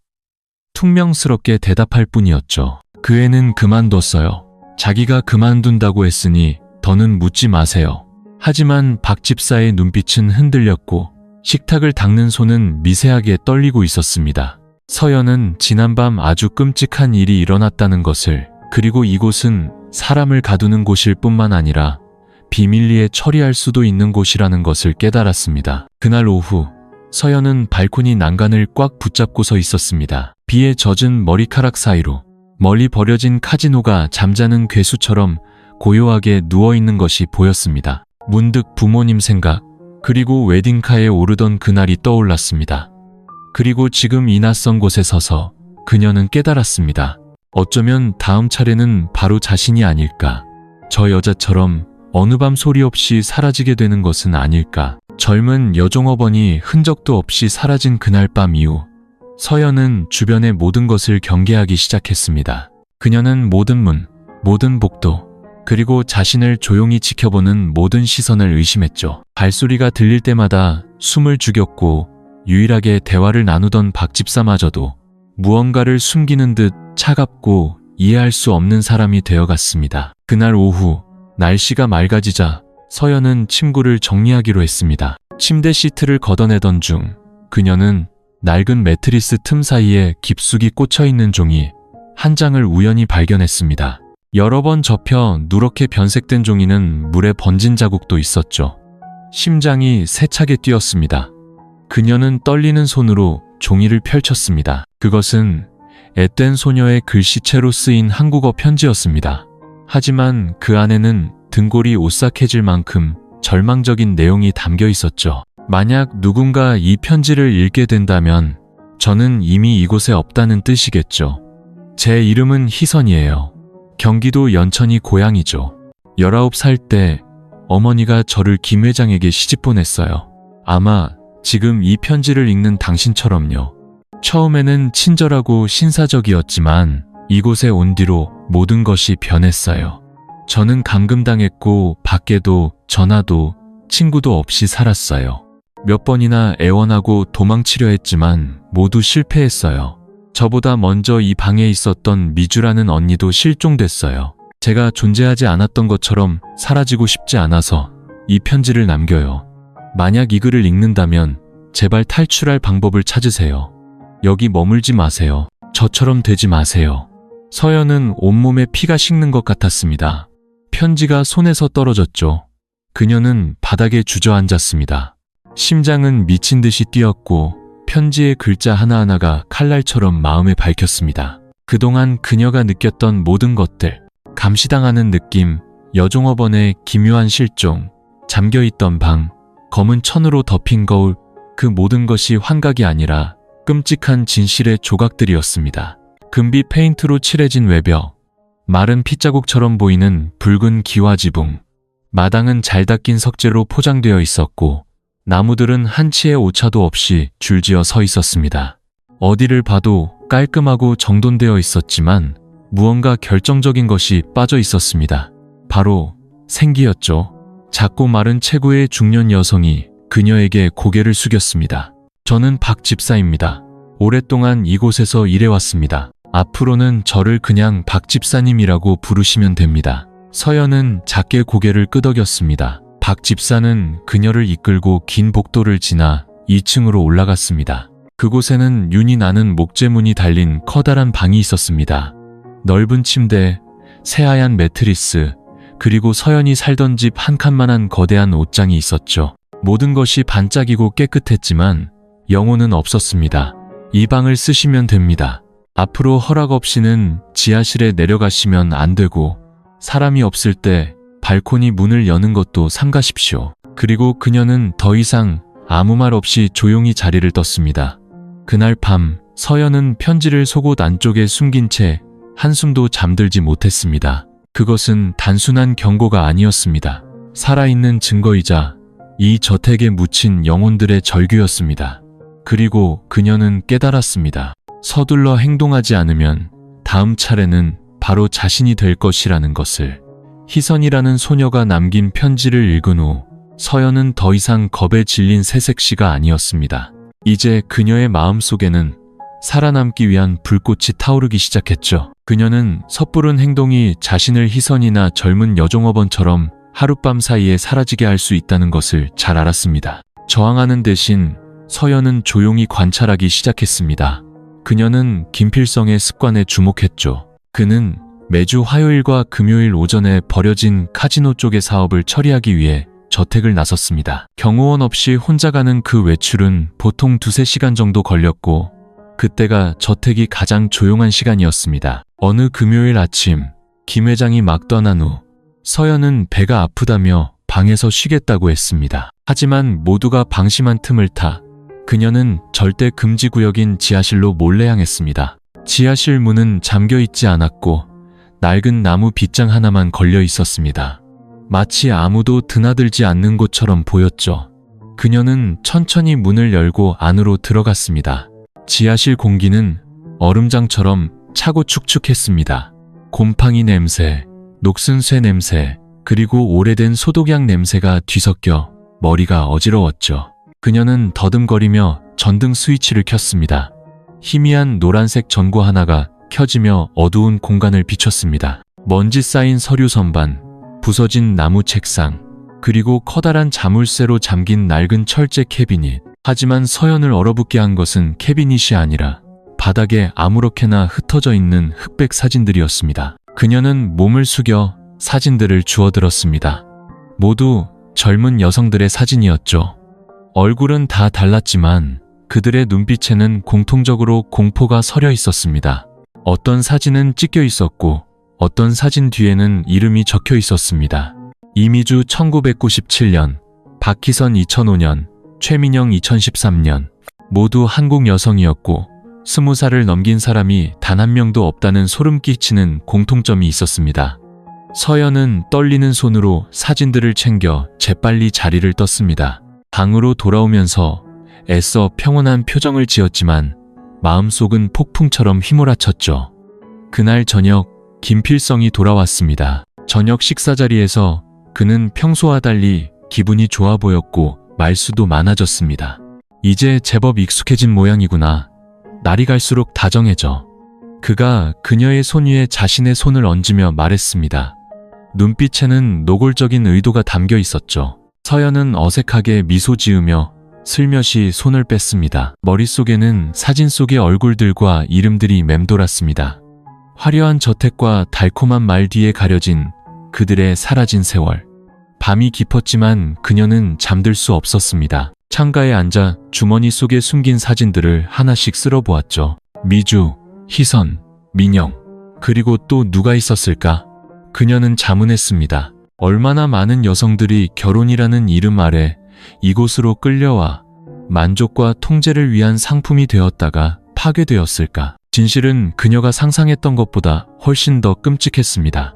퉁명스럽게 대답할 뿐이었죠. 그 애는 그만뒀어요. 자기가 그만둔다고 했으니 더는 묻지 마세요. 하지만 박 집사의 눈빛은 흔들렸고 식탁을 닦는 손은 미세하게 떨리고 있었습니다. 서연은 지난밤 아주 끔찍한 일이 일어났다는 것을, 그리고 이곳은 사람을 가두는 곳일 뿐만 아니라 비밀리에 처리할 수도 있는 곳이라는 것을 깨달았습니다. 그날 오후 서연은 발코니 난간을 꽉 붙잡고 서 있었습니다. 비에 젖은 머리카락 사이로 멀리 버려진 카지노가 잠자는 괴수처럼 고요하게 누워있는 것이 보였습니다. 문득 부모님 생각, 그리고 웨딩카에 오르던 그날이 떠올랐습니다. 그리고 지금 이 낯선 곳에 서서 그녀는 깨달았습니다. 어쩌면 다음 차례는 바로 자신이 아닐까. 저 여자처럼 어느 밤 소리 없이 사라지게 되는 것은 아닐까. 젊은 여종업원이 흔적도 없이 사라진 그날 밤 이후 서연은 주변의 모든 것을 경계하기 시작했습니다. 그녀는 모든 문, 모든 복도, 그리고 자신을 조용히 지켜보는 모든 시선을 의심했죠. 발소리가 들릴 때마다 숨을 죽였고 유일하게 대화를 나누던 박 집사마저도 무언가를 숨기는 듯 차갑고 이해할 수 없는 사람이 되어갔습니다. 그날 오후 날씨가 맑아지자 서연은 침구를 정리하기로 했습니다. 침대 시트를 걷어내던 중 그녀는 낡은 매트리스 틈 사이에 깊숙이 꽂혀있는 종이 한 장을 우연히 발견했습니다. 여러 번 접혀 누렇게 변색된 종이는 물에 번진 자국도 있었죠. 심장이 세차게 뛰었습니다. 그녀는 떨리는 손으로 종이를 펼쳤습니다. 그것은 앳된 소녀의 글씨체로 쓰인 한국어 편지였습니다. 하지만 그 안에는 등골이 오싹해질 만큼 절망적인 내용이 담겨 있었죠. 만약 누군가 이 편지를 읽게 된다면 저는 이미 이곳에 없다는 뜻이겠죠. 제 이름은 희선이에요. 경기도 연천이 고향이죠. 19살 때 어머니가 저를 김 회장에게 시집 보냈어요. 아마 지금 이 편지를 읽는 당신처럼요. 처음에는 친절하고 신사적이었지만 이곳에 온 뒤로 모든 것이 변했어요. 저는 감금당했고 밖에도 전화도 친구도 없이 살았어요. 몇 번이나 애원하고 도망치려 했지만 모두 실패했어요. 저보다 먼저 이 방에 있었던 미주라는 언니도 실종됐어요. 제가 존재하지 않았던 것처럼 사라지고 싶지 않아서 이 편지를 남겨요. 만약 이 글을 읽는다면 제발 탈출할 방법을 찾으세요. 여기 머물지 마세요. 저처럼 되지 마세요. 서연은 온몸에 피가 식는 것 같았습니다. 편지가 손에서 떨어졌죠. 그녀는 바닥에 주저앉았습니다. 심장은 미친 듯이 뛰었고 편지의 글자 하나하나가 칼날처럼 마음에 박혔습니다. 그동안 그녀가 느꼈던 모든 것들, 감시당하는 느낌, 여종업원의 기묘한 실종, 잠겨있던 방, 검은 천으로 덮인 거울, 그 모든 것이 환각이 아니라 끔찍한 진실의 조각들이었습니다. 금빛 페인트로 칠해진 외벽, 마른 핏자국처럼 보이는 붉은 기와지붕, 마당은 잘 닦인 석재로 포장되어 있었고 나무들은 한 치의 오차도 없이 줄지어 서 있었습니다. 어디를 봐도 깔끔하고 정돈되어 있었지만 무언가 결정적인 것이 빠져 있었습니다. 바로 생기였죠. 작고 마른 체구의 중년 여성이 그녀에게 고개를 숙였습니다. 저는 박 집사입니다. 오랫동안 이곳에서 일해왔습니다. 앞으로는 저를 그냥 박 집사님이라고 부르시면 됩니다. 서연은 작게 고개를 끄덕였습니다. 박 집사는 그녀를 이끌고 긴 복도를 지나 2층으로 올라갔습니다. 그곳에는 윤이 나는 목재문이 달린 커다란 방이 있었습니다. 넓은 침대, 새하얀 매트리스, 그리고 서연이 살던 집 한 칸만한 거대한 옷장이 있었죠. 모든 것이 반짝이고 깨끗했지만 영혼은 없었습니다. 이 방을 쓰시면 됩니다. 앞으로 허락 없이는 지하실에 내려가시면 안 되고 사람이 없을 때 발코니 문을 여는 것도 삼가십시오. 그리고 그녀는 더 이상 아무 말 없이 조용히 자리를 떴습니다. 그날 밤 서연은 편지를 속옷 안쪽에 숨긴 채 한숨도 잠들지 못했습니다. 그것은 단순한 경고가 아니었습니다. 살아있는 증거이자 이 저택에 묻힌 영혼들의 절규였습니다. 그리고 그녀는 깨달았습니다. 서둘러 행동하지 않으면 다음 차례는 바로 자신이 될 것이라는 것을. 희선이라는 소녀가 남긴 편지를 읽은 후 서연은 더 이상 겁에 질린 새색시가 아니었습니다. 이제 그녀의 마음속에는 살아남기 위한 불꽃이 타오르기 시작했죠. 그녀는 섣부른 행동이 자신을 희선이나 젊은 여종업원처럼 하룻밤 사이에 사라지게 할 수 있다는 것을 잘 알았습니다. 저항하는 대신 서연은 조용히 관찰하기 시작했습니다. 그녀는 김필성의 습관에 주목했죠. 그는 매주 화요일과 금요일 오전에 버려진 카지노 쪽의 사업을 처리하기 위해 저택을 나섰습니다. 경호원 없이 혼자 가는 그 외출은 보통 2~3시간 정도 걸렸고 그때가 저택이 가장 조용한 시간이었습니다. 어느 금요일 아침 김 회장이 막 떠난 후 서연은 배가 아프다며 방에서 쉬겠다고 했습니다. 하지만 모두가 방심한 틈을 타 그녀는 절대 금지 구역인 지하실로 몰래 향했습니다. 지하실 문은 잠겨 있지 않았고 낡은 나무 빗장 하나만 걸려 있었습니다. 마치 아무도 드나들지 않는 곳처럼 보였죠. 그녀는 천천히 문을 열고 안으로 들어갔습니다. 지하실 공기는 얼음장처럼 차고 축축했습니다. 곰팡이 냄새, 녹슨 쇠 냄새, 그리고 오래된 소독약 냄새가 뒤섞여 머리가 어지러웠죠. 그녀는 더듬거리며 전등 스위치를 켰습니다. 희미한 노란색 전구 하나가 켜지며 어두운 공간을 비췄습니다. 먼지 쌓인 서류 선반, 부서진 나무 책상, 그리고 커다란 자물쇠로 잠긴 낡은 철제 캐비닛. 하지만 서연을 얼어붙게 한 것은 캐비닛이 아니라 바닥에 아무렇게나 흩어져 있는 흑백 사진들이었습니다. 그녀는 몸을 숙여 사진들을 주워들었습니다. 모두 젊은 여성들의 사진이었죠. 얼굴은 다 달랐지만 그들의 눈빛에는 공통적으로 공포가 서려 있었습니다. 어떤 사진은 찢겨 있었고 어떤 사진 뒤에는 이름이 적혀 있었습니다. 이미주 1997년, 박희선 2005년, 최민영 2013년. 모두 한국 여성이었고 20살을 넘긴 사람이 단 한 명도 없다는 소름 끼치는 공통점이 있었습니다. 서연은 떨리는 손으로 사진들을 챙겨 재빨리 자리를 떴습니다. 방으로 돌아오면서 애써 평온한 표정을 지었지만 마음속은 폭풍처럼 휘몰아쳤죠. 그날 저녁 김필성이 돌아왔습니다. 저녁 식사 자리에서 그는 평소와 달리 기분이 좋아 보였고 말수도 많아졌습니다. 이제 제법 익숙해진 모양이구나. 날이 갈수록 다정해져. 그가 그녀의 손 위에 자신의 손을 얹으며 말했습니다. 눈빛에는 노골적인 의도가 담겨 있었죠. 서연은 어색하게 미소 지으며 슬며시 손을 뺐습니다. 머릿속에는 사진 속의 얼굴들과 이름들이 맴돌았습니다. 화려한 저택과 달콤한 말 뒤에 가려진 그들의 사라진 세월. 밤이 깊었지만 그녀는 잠들 수 없었습니다. 창가에 앉아 주머니 속에 숨긴 사진들을 하나씩 쓸어보았죠. 미주, 희선, 민영, 그리고 또 누가 있었을까? 그녀는 자문했습니다. 얼마나 많은 여성들이 결혼이라는 이름 아래 이곳으로 끌려와 만족과 통제를 위한 상품이 되었다가 파괴되었을까? 진실은 그녀가 상상했던 것보다 훨씬 더 끔찍했습니다.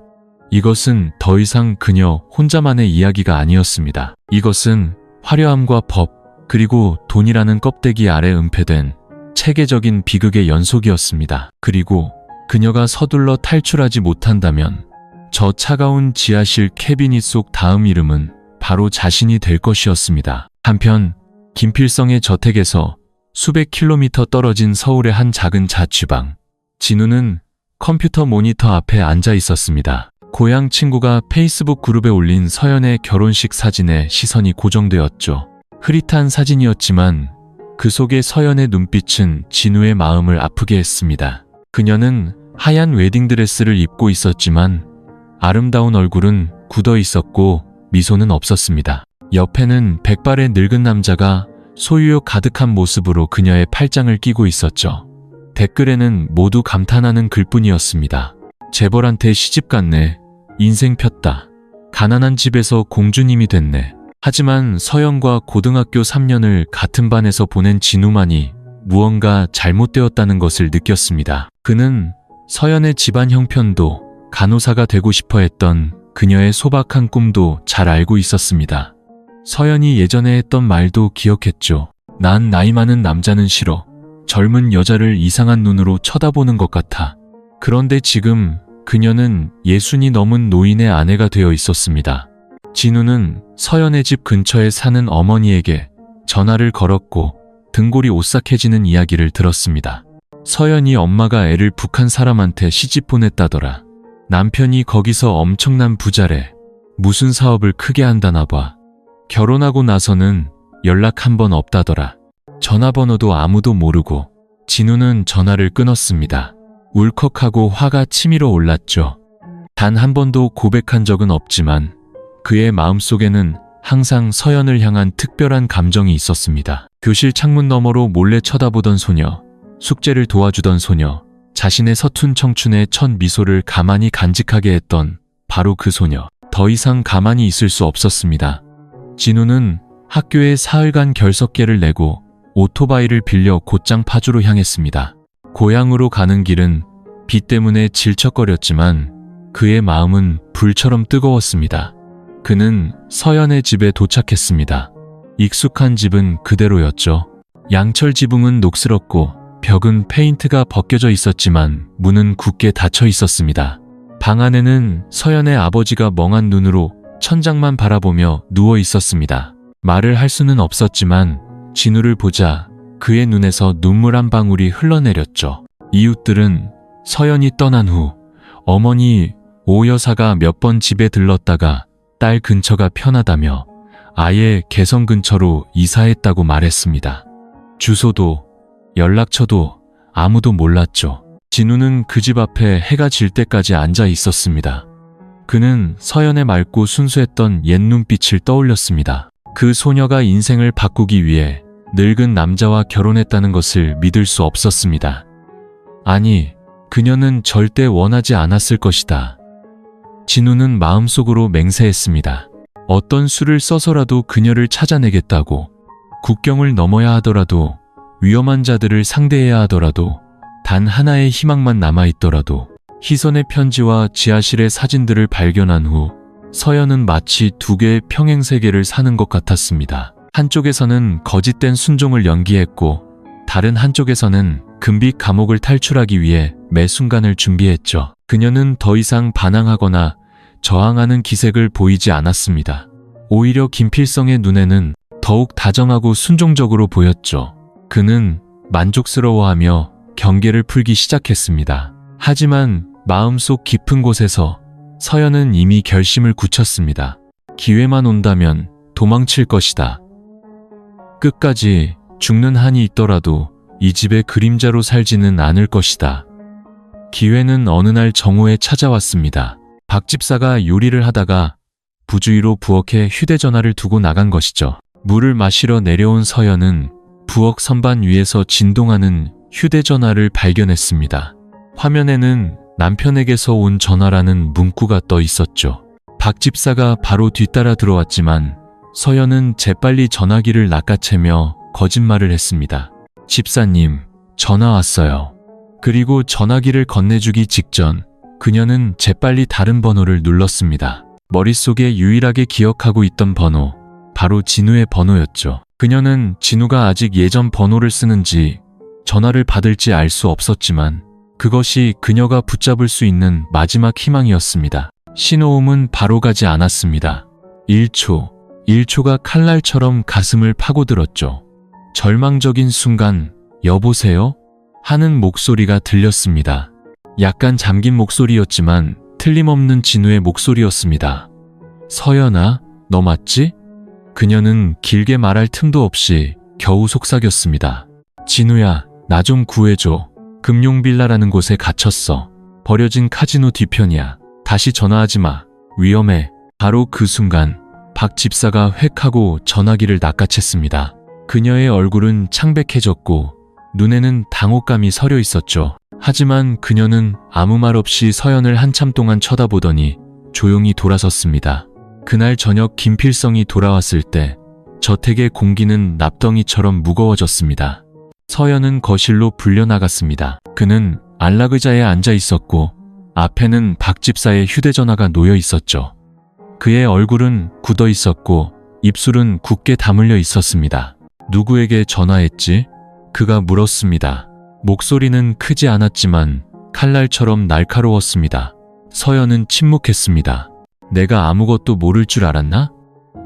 이것은 더 이상 그녀 혼자만의 이야기가 아니었습니다. 이것은 화려함과 법, 그리고 돈이라는 껍데기 아래 은폐된 체계적인 비극의 연속이었습니다. 그리고 그녀가 서둘러 탈출하지 못한다면 저 차가운 지하실 캐비닛 속 다음 이름은 바로 자신이 될 것이었습니다. 한편 김필성의 저택에서 수백 킬로미터 떨어진 서울의 한 작은 자취방. 진우는 컴퓨터 모니터 앞에 앉아 있었습니다. 고향 친구가 페이스북 그룹에 올린 서연의 결혼식 사진에 시선이 고정되었죠. 흐릿한 사진이었지만 그 속의 서연의 눈빛은 진우의 마음을 아프게 했습니다. 그녀는 하얀 웨딩드레스를 입고 있었지만 아름다운 얼굴은 굳어 있었고 미소는 없었습니다. 옆에는 백발의 늙은 남자가 소유욕 가득한 모습으로 그녀의 팔짱을 끼고 있었죠. 댓글에는 모두 감탄하는 글뿐이었습니다. 재벌한테 시집 갔네. 인생 폈다. 가난한 집에서 공주님이 됐네. 하지만 서연과 고등학교 3년을 같은 반에서 보낸 진우만이 무언가 잘못되었다는 것을 느꼈습니다. 그는 서연의 집안 형편도 간호사가 되고 싶어 했던 그녀의 소박한 꿈도 잘 알고 있었습니다. 서연이 예전에 했던 말도 기억했죠. 난 나이 많은 남자는 싫어. 젊은 여자를 이상한 눈으로 쳐다보는 것 같아. 그런데 지금 그녀는 60이 넘은 노인의 아내가 되어 있었습니다. 진우는 서연의 집 근처에 사는 어머니에게 전화를 걸었고 등골이 오싹해지는 이야기를 들었습니다. 서연이 엄마가 애를 북한 사람한테 시집 보냈다더라. 남편이 거기서 엄청난 부자래. 무슨 사업을 크게 한다나 봐. 결혼하고 나서는 연락 한 번 없다더라. 전화번호도 아무도 모르고. 진우는 전화를 끊었습니다. 울컥하고 화가 치밀어 올랐죠. 단 한 번도 고백한 적은 없지만 그의 마음속에는 항상 서연을 향한 특별한 감정이 있었습니다. 교실 창문 너머로 몰래 쳐다보던 소녀, 숙제를 도와주던 소녀, 자신의 서툰 청춘의 첫 미소를 가만히 간직하게 했던 바로 그 소녀. 더 이상 가만히 있을 수 없었습니다. 진우는 학교에 사흘간 결석계를 내고 오토바이를 빌려 곧장 파주로 향했습니다. 고향으로 가는 길은 비 때문에 질척거렸지만 그의 마음은 불처럼 뜨거웠습니다. 그는 서연의 집에 도착했습니다. 익숙한 집은 그대로였죠. 양철 지붕은 녹슬었고 벽은 페인트가 벗겨져 있었지만 문은 굳게 닫혀 있었습니다. 방 안에는 서연의 아버지가 멍한 눈으로 천장만 바라보며 누워 있었습니다. 말을 할 수는 없었지만 진우를 보자 그의 눈에서 눈물 한 방울이 흘러내렸죠. 이웃들은 서연이 떠난 후 어머니 오 여사가 몇 번 집에 들렀다가 딸 근처가 편하다며 아예 개성 근처로 이사했다고 말했습니다. 주소도 연락처도 아무도 몰랐죠. 진우는 그 집 앞에 해가 질 때까지 앉아 있었습니다. 그는 서연의 맑고 순수했던 옛 눈빛을 떠올렸습니다. 그 소녀가 인생을 바꾸기 위해 늙은 남자와 결혼했다는 것을 믿을 수 없었습니다. 아니, 그녀는 절대 원하지 않았을 것이다. 진우는 마음속으로 맹세했습니다. 어떤 수를 써서라도 그녀를 찾아내겠다고, 국경을 넘어야 하더라도, 위험한 자들을 상대해야 하더라도, 단 하나의 희망만 남아있더라도. 희선의 편지와 지하실의 사진들을 발견한 후 서연은 마치 두 개의 평행세계를 사는 것 같았습니다. 한쪽에서는 거짓된 순종을 연기했고 다른 한쪽에서는 금빛 감옥을 탈출하기 위해 매 순간을 준비했죠. 그녀는 더 이상 반항하거나 저항하는 기색을 보이지 않았습니다. 오히려 김필성의 눈에는 더욱 다정하고 순종적으로 보였죠. 그는 만족스러워하며 경계를 풀기 시작했습니다. 하지만 마음속 깊은 곳에서 서연은 이미 결심을 굳혔습니다. 기회만 온다면 도망칠 것이다. 끝까지 죽는 한이 있더라도 이 집의 그림자로 살지는 않을 것이다. 기회는 어느 날 정오에 찾아왔습니다. 박 집사가 요리를 하다가 부주의로 부엌에 휴대전화를 두고 나간 것이죠. 물을 마시러 내려온 서연은 부엌 선반 위에서 진동하는 휴대전화를 발견했습니다. 화면에는 남편에게서 온 전화라는 문구가 떠 있었죠. 박 집사가 바로 뒤따라 들어왔지만 서연은 재빨리 전화기를 낚아채며 거짓말을 했습니다. 집사님, 전화 왔어요. 그리고 전화기를 건네주기 직전 그녀는 재빨리 다른 번호를 눌렀습니다. 머릿속에 유일하게 기억하고 있던 번호, 바로 진우의 번호였죠. 그녀는 진우가 아직 예전 번호를 쓰는지 전화를 받을지 알 수 없었지만 그것이 그녀가 붙잡을 수 있는 마지막 희망이었습니다. 신호음은 바로 가지 않았습니다. 1초가 칼날처럼 가슴을 파고들었죠. 절망적인 순간 여보세요? 하는 목소리가 들렸습니다. 약간 잠긴 목소리였지만 틀림없는 진우의 목소리였습니다. 서연아, 너 맞지? 그녀는 길게 말할 틈도 없이 겨우 속삭였습니다. 진우야, 나 좀 구해줘. 금용빌라라는 곳에 갇혔어. 버려진 카지노 뒤편이야. 다시 전화하지 마. 위험해. 바로 그 순간 박 집사가 획 하고 전화기를 낚아챘습니다. 그녀의 얼굴은 창백해졌고 눈에는 당혹감이 서려 있었죠. 하지만 그녀는 아무 말 없이 서연을 한참 동안 쳐다보더니 조용히 돌아섰습니다. 그날 저녁 김필성이 돌아왔을 때 저택의 공기는 납덩이처럼 무거워졌습니다. 서연은 거실로 불려나갔습니다. 그는 안락의자에 앉아 있었고 앞에는 박 집사의 휴대전화가 놓여 있었죠. 그의 얼굴은 굳어 있었고 입술은 굳게 다물려 있었습니다. 누구에게 전화했지? 그가 물었습니다. 목소리는 크지 않았지만 칼날처럼 날카로웠습니다. 서연은 침묵했습니다. 내가 아무것도 모를 줄 알았나?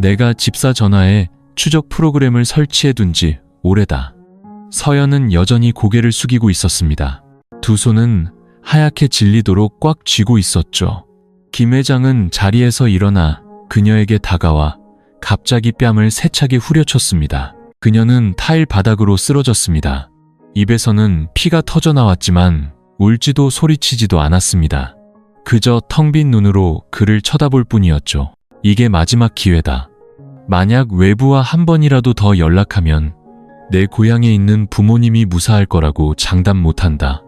내가 집사 전화에 추적 프로그램을 설치해둔 지 오래다. 서연은 여전히 고개를 숙이고 있었습니다. 두 손은 하얗게 질리도록 꽉 쥐고 있었죠. 김 회장은 자리에서 일어나 그녀에게 다가와 갑자기 뺨을 세차게 후려쳤습니다. 그녀는 타일 바닥으로 쓰러졌습니다. 입에서는 피가 터져 나왔지만 울지도 소리치지도 않았습니다. 그저 텅 빈 눈으로 그를 쳐다볼 뿐이었죠. 이게 마지막 기회다. 만약 외부와 한 번이라도 더 연락하면 내 고향에 있는 부모님이 무사할 거라고 장담 못한다.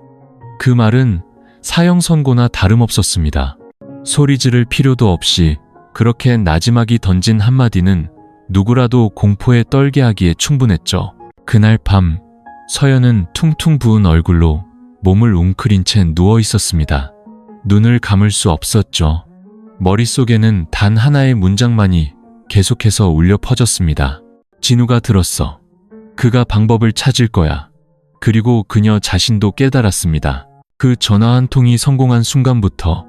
그 말은 사형 선고나 다름없었습니다. 소리 지를 필요도 없이 그렇게 나지막이 던진 한마디는 누구라도 공포에 떨게 하기에 충분했죠. 그날 밤 서연은 퉁퉁 부은 얼굴로 몸을 웅크린 채 누워 있었습니다. 눈을 감을 수 없었죠. 머릿속에는 단 하나의 문장만이 계속해서 울려 퍼졌습니다. 진우가 들었어. 그가 방법을 찾을 거야. 그리고 그녀 자신도 깨달았습니다. 그 전화 한 통이 성공한 순간부터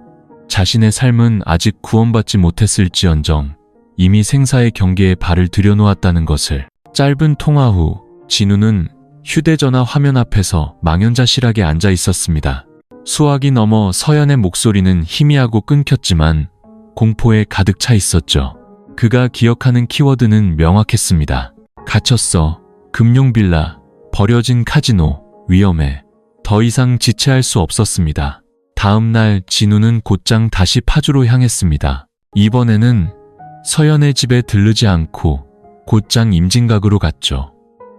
자신의 삶은 아직 구원받지 못했을지언정 이미 생사의 경계에 발을 들여놓았다는 것을. 짧은 통화 후 진우는 휴대전화 화면 앞에서 망연자실하게 앉아 있었습니다. 수화기 너머 서연의 목소리는 희미하고 끊겼지만 공포에 가득 차 있었죠. 그가 기억하는 키워드는 명확했습니다. 갇혔어. 금용빌라. 버려진 카지노. 위험해. 더 이상 지체할 수 없었습니다. 다음 날 진우는 곧장 다시 파주로 향했습니다. 이번에는 서연의 집에 들르지 않고 곧장 임진각으로 갔죠.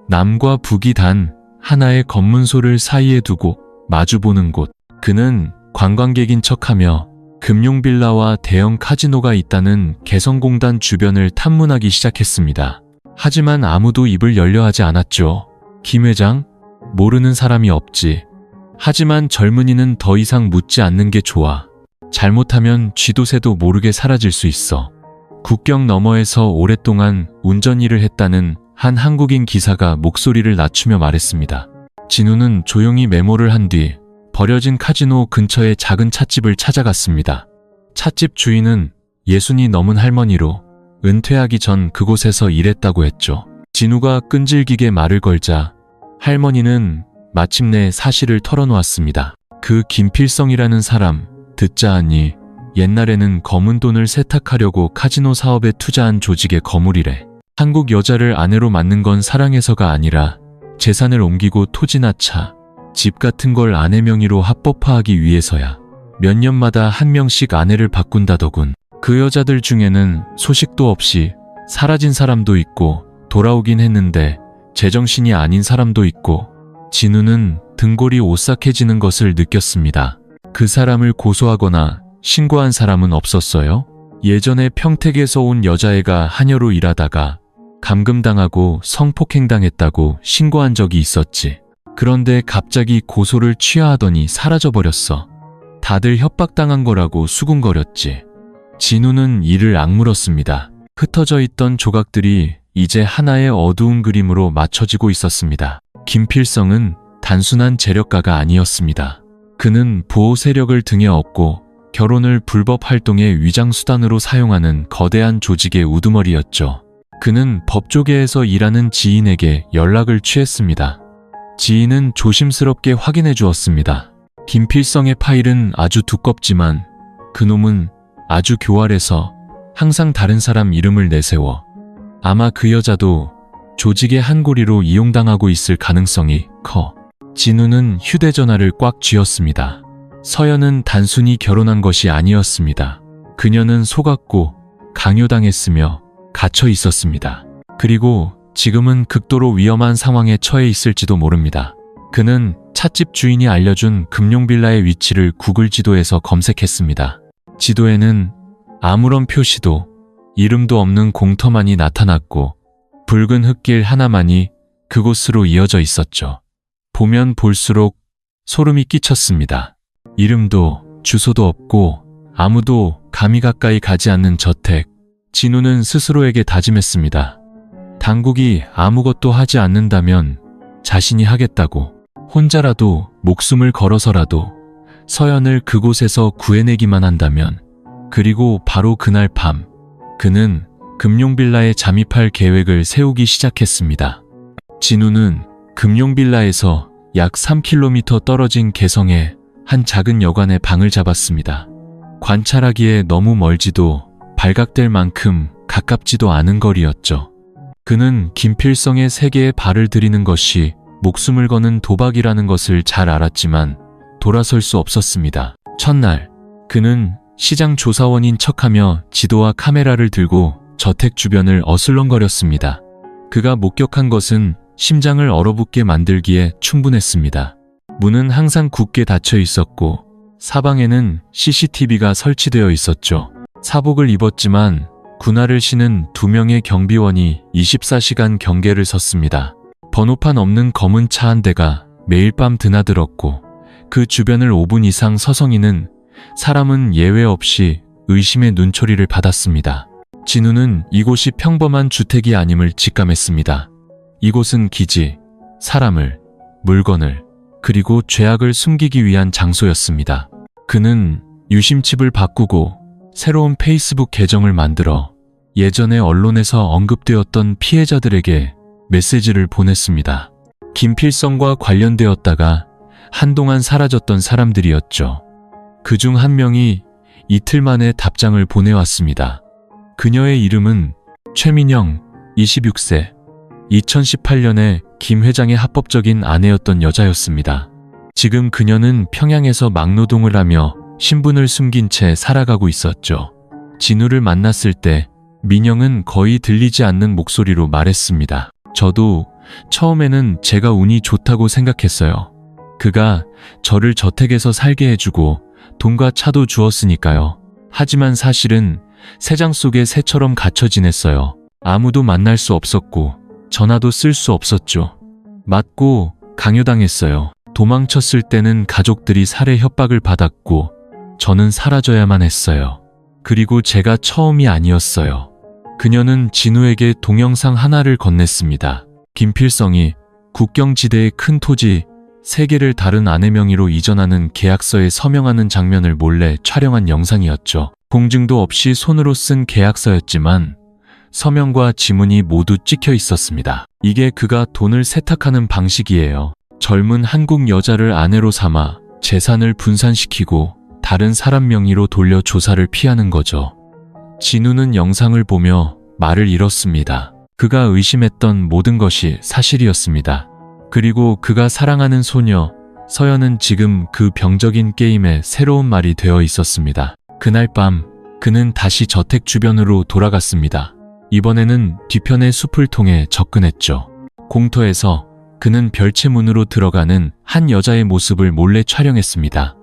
남과 북이 단 하나의 검문소를 사이에 두고 마주보는 곳. 그는 관광객인 척하며 금용빌라와 대형 카지노가 있다는 개성공단 주변을 탐문하기 시작했습니다. 하지만 아무도 입을 열려 하지 않았죠. 김 회장? 모르는 사람이 없지. 하지만 젊은이는 더 이상 묻지 않는 게 좋아. 잘못하면 쥐도 새도 모르게 사라질 수 있어. 국경 너머에서 오랫동안 운전 일을 했다는 한 한국인 기사가 목소리를 낮추며 말했습니다. 진우는 조용히 메모를 한 뒤 버려진 카지노 근처의 작은 찻집을 찾아갔습니다. 찻집 주인은 60이 넘은 할머니로 은퇴하기 전 그곳에서 일했다고 했죠. 진우가 끈질기게 말을 걸자 할머니는 마침내 사실을 털어놓았습니다. 그 김필성이라는 사람, 듣자 하니 옛날에는 검은 돈을 세탁하려고 카지노 사업에 투자한 조직의 거물이래. 한국 여자를 아내로 맞는 건 사랑해서가 아니라 재산을 옮기고 토지나 차, 집 같은 걸 아내 명의로 합법화하기 위해서야. 몇 년마다 한 명씩 아내를 바꾼다더군. 그 여자들 중에는 소식도 없이 사라진 사람도 있고 돌아오긴 했는데 제정신이 아닌 사람도 있고. 진우는 등골이 오싹해지는 것을 느꼈습니다. 그 사람을 고소하거나 신고한 사람은 없었어요? 예전에 평택에서 온 여자애가 한여로 일하다가 감금당하고 성폭행당했다고 신고한 적이 있었지. 그런데 갑자기 고소를 취하하더니 사라져버렸어. 다들 협박당한 거라고 수군거렸지. 진우는 이를 악물었습니다. 흩어져 있던 조각들이 이제 하나의 어두운 그림으로 맞춰지고 있었습니다. 김필성은 단순한 재력가가 아니었습니다. 그는 보호 세력을 등에 업고 결혼을 불법 활동의 위장수단으로 사용하는 거대한 조직의 우두머리였죠. 그는 법조계에서 일하는 지인에게 연락을 취했습니다. 지인은 조심스럽게 확인해 주었습니다. 김필성의 파일은 아주 두껍지만 그놈은 아주 교활해서 항상 다른 사람 이름을 내세워 아마 그 여자도 조직의 한 고리로 이용당하고 있을 가능성이 커. 진우는 휴대전화를 꽉 쥐었습니다. 서연은 단순히 결혼한 것이 아니었습니다. 그녀는 속았고 강요당했으며 갇혀 있었습니다. 그리고 지금은 극도로 위험한 상황에 처해 있을지도 모릅니다. 그는 찻집 주인이 알려준 금룡빌라의 위치를 구글 지도에서 검색했습니다. 지도에는 아무런 표시도 이름도 없는 공터만이 나타났고 붉은 흙길 하나만이 그곳으로 이어져 있었죠. 보면 볼수록 소름이 끼쳤습니다. 이름도 주소도 없고 아무도 감히 가까이 가지 않는 저택. 진우는 스스로에게 다짐했습니다. 당국이 아무것도 하지 않는다면 자신이 하겠다고. 혼자라도 목숨을 걸어서라도 서연을 그곳에서 구해내기만 한다면. 그리고 바로 그날 밤 그는 금룡빌라에 잠입할 계획을 세우기 시작했습니다. 진우는 금룡빌라에서 약 3km 떨어진 개성의 한 작은 여관에 방을 잡았습니다. 관찰하기에 너무 멀지도 발각될 만큼 가깝지도 않은 거리였죠. 그는 김필성의 세계에 발을 들이는 것이 목숨을 거는 도박이라는 것을 잘 알았지만 돌아설 수 없었습니다. 첫날, 그는 시장 조사원인 척하며 지도와 카메라를 들고 저택 주변을 어슬렁거렸습니다. 그가 목격한 것은 심장을 얼어붙게 만들기에 충분했습니다. 문은 항상 굳게 닫혀 있었고 사방에는 CCTV가 설치되어 있었죠. 사복을 입었지만 군화를 신은 2명의 경비원이 24시간 경계를 섰습니다. 번호판 없는 검은 차 한 대가 매일 밤 드나들었고 그 주변을 5분 이상 서성이는 사람은 예외 없이 의심의 눈초리를 받았습니다. 진우는 이곳이 평범한 주택이 아님을 직감했습니다. 이곳은 기지, 사람을, 물건을, 그리고 죄악을 숨기기 위한 장소였습니다. 그는 유심칩을 바꾸고 새로운 페이스북 계정을 만들어 예전에 언론에서 언급되었던 피해자들에게 메시지를 보냈습니다. 김필성과 관련되었다가 한동안 사라졌던 사람들이었죠. 그중 한 명이 이틀 만에 답장을 보내왔습니다. 그녀의 이름은 최민영, 26세, 2018년에 김 회장의 합법적인 아내였던 여자였습니다. 지금 그녀는 평양에서 막노동을 하며 신분을 숨긴 채 살아가고 있었죠. 진우를 만났을 때 민영은 거의 들리지 않는 목소리로 말했습니다. 저도 처음에는 제가 운이 좋다고 생각했어요. 그가 저를 저택에서 살게 해주고 돈과 차도 주었으니까요. 하지만 사실은 새장 속에 새처럼 갇혀 지냈어요. 아무도 만날 수 없었고 전화도 쓸 수 없었죠. 맞고 강요당했어요. 도망쳤을 때는 가족들이 살해 협박을 받았고 저는 사라져야만 했어요. 그리고 제가 처음이 아니었어요. 그녀는 진우에게 동영상 하나를 건넸습니다. 김필성이 국경지대의 큰 토지 3개를 다른 아내 명의로 이전하는 계약서에 서명하는 장면을 몰래 촬영한 영상이었죠. 공증도 없이 손으로 쓴 계약서였지만 서명과 지문이 모두 찍혀 있었습니다. 이게 그가 돈을 세탁하는 방식이에요. 젊은 한국 여자를 아내로 삼아 재산을 분산시키고 다른 사람 명의로 돌려 조사를 피하는 거죠. 진우는 영상을 보며 말을 잃었습니다. 그가 의심했던 모든 것이 사실이었습니다. 그리고 그가 사랑하는 소녀 서연은 지금 그 병적인 게임에 새로운 말이 되어 있었습니다. 그날 밤 그는 다시 저택 주변으로 돌아갔습니다. 이번에는 뒤편의 숲을 통해 접근했죠. 공터에서 그는 별채문으로 들어가는 한 여자의 모습을 몰래 촬영했습니다.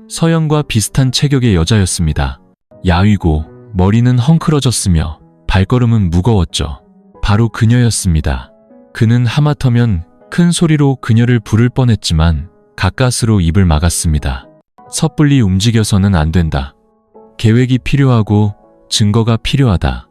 서연과 비슷한 체격의 여자였습니다. 야위고 머리는 헝클어졌으며 발걸음은 무거웠죠. 바로 그녀였습니다. 그는 하마터면 큰 소리로 그녀를 부를 뻔했지만 가까스로 입을 막았습니다. 섣불리 움직여서는 안 된다. 계획이 필요하고 증거가 필요하다.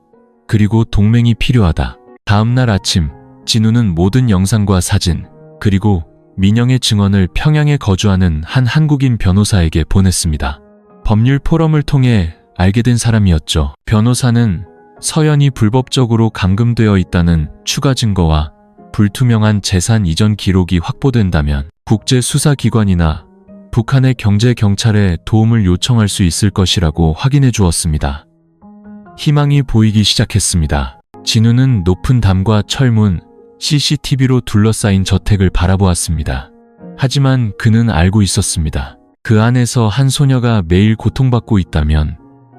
그리고 동맹이 필요하다. 다음 날 아침 진우는 모든 영상과 사진 그리고 민영의 증언을 평양에 거주하는 한 한국인 변호사에게 보냈습니다. 법률 포럼을 통해 알게 된 사람이었죠. 변호사는 서연이 불법적으로 감금되어 있다는 추가 증거와 불투명한 재산 이전 기록이 확보된다면 국제수사기관이나 북한의 경제경찰에 도움을 요청할 수 있을 것이라고 확인해 주었습니다. 희망이 보이기 시작했습니다. 진우는 높은 담과 철문, CCTV로 둘러싸인 저택을 바라보았습니다. 하지만 그는 알고 있었습니다. 그 안에서 한 소녀가 매일 고통받고 있다면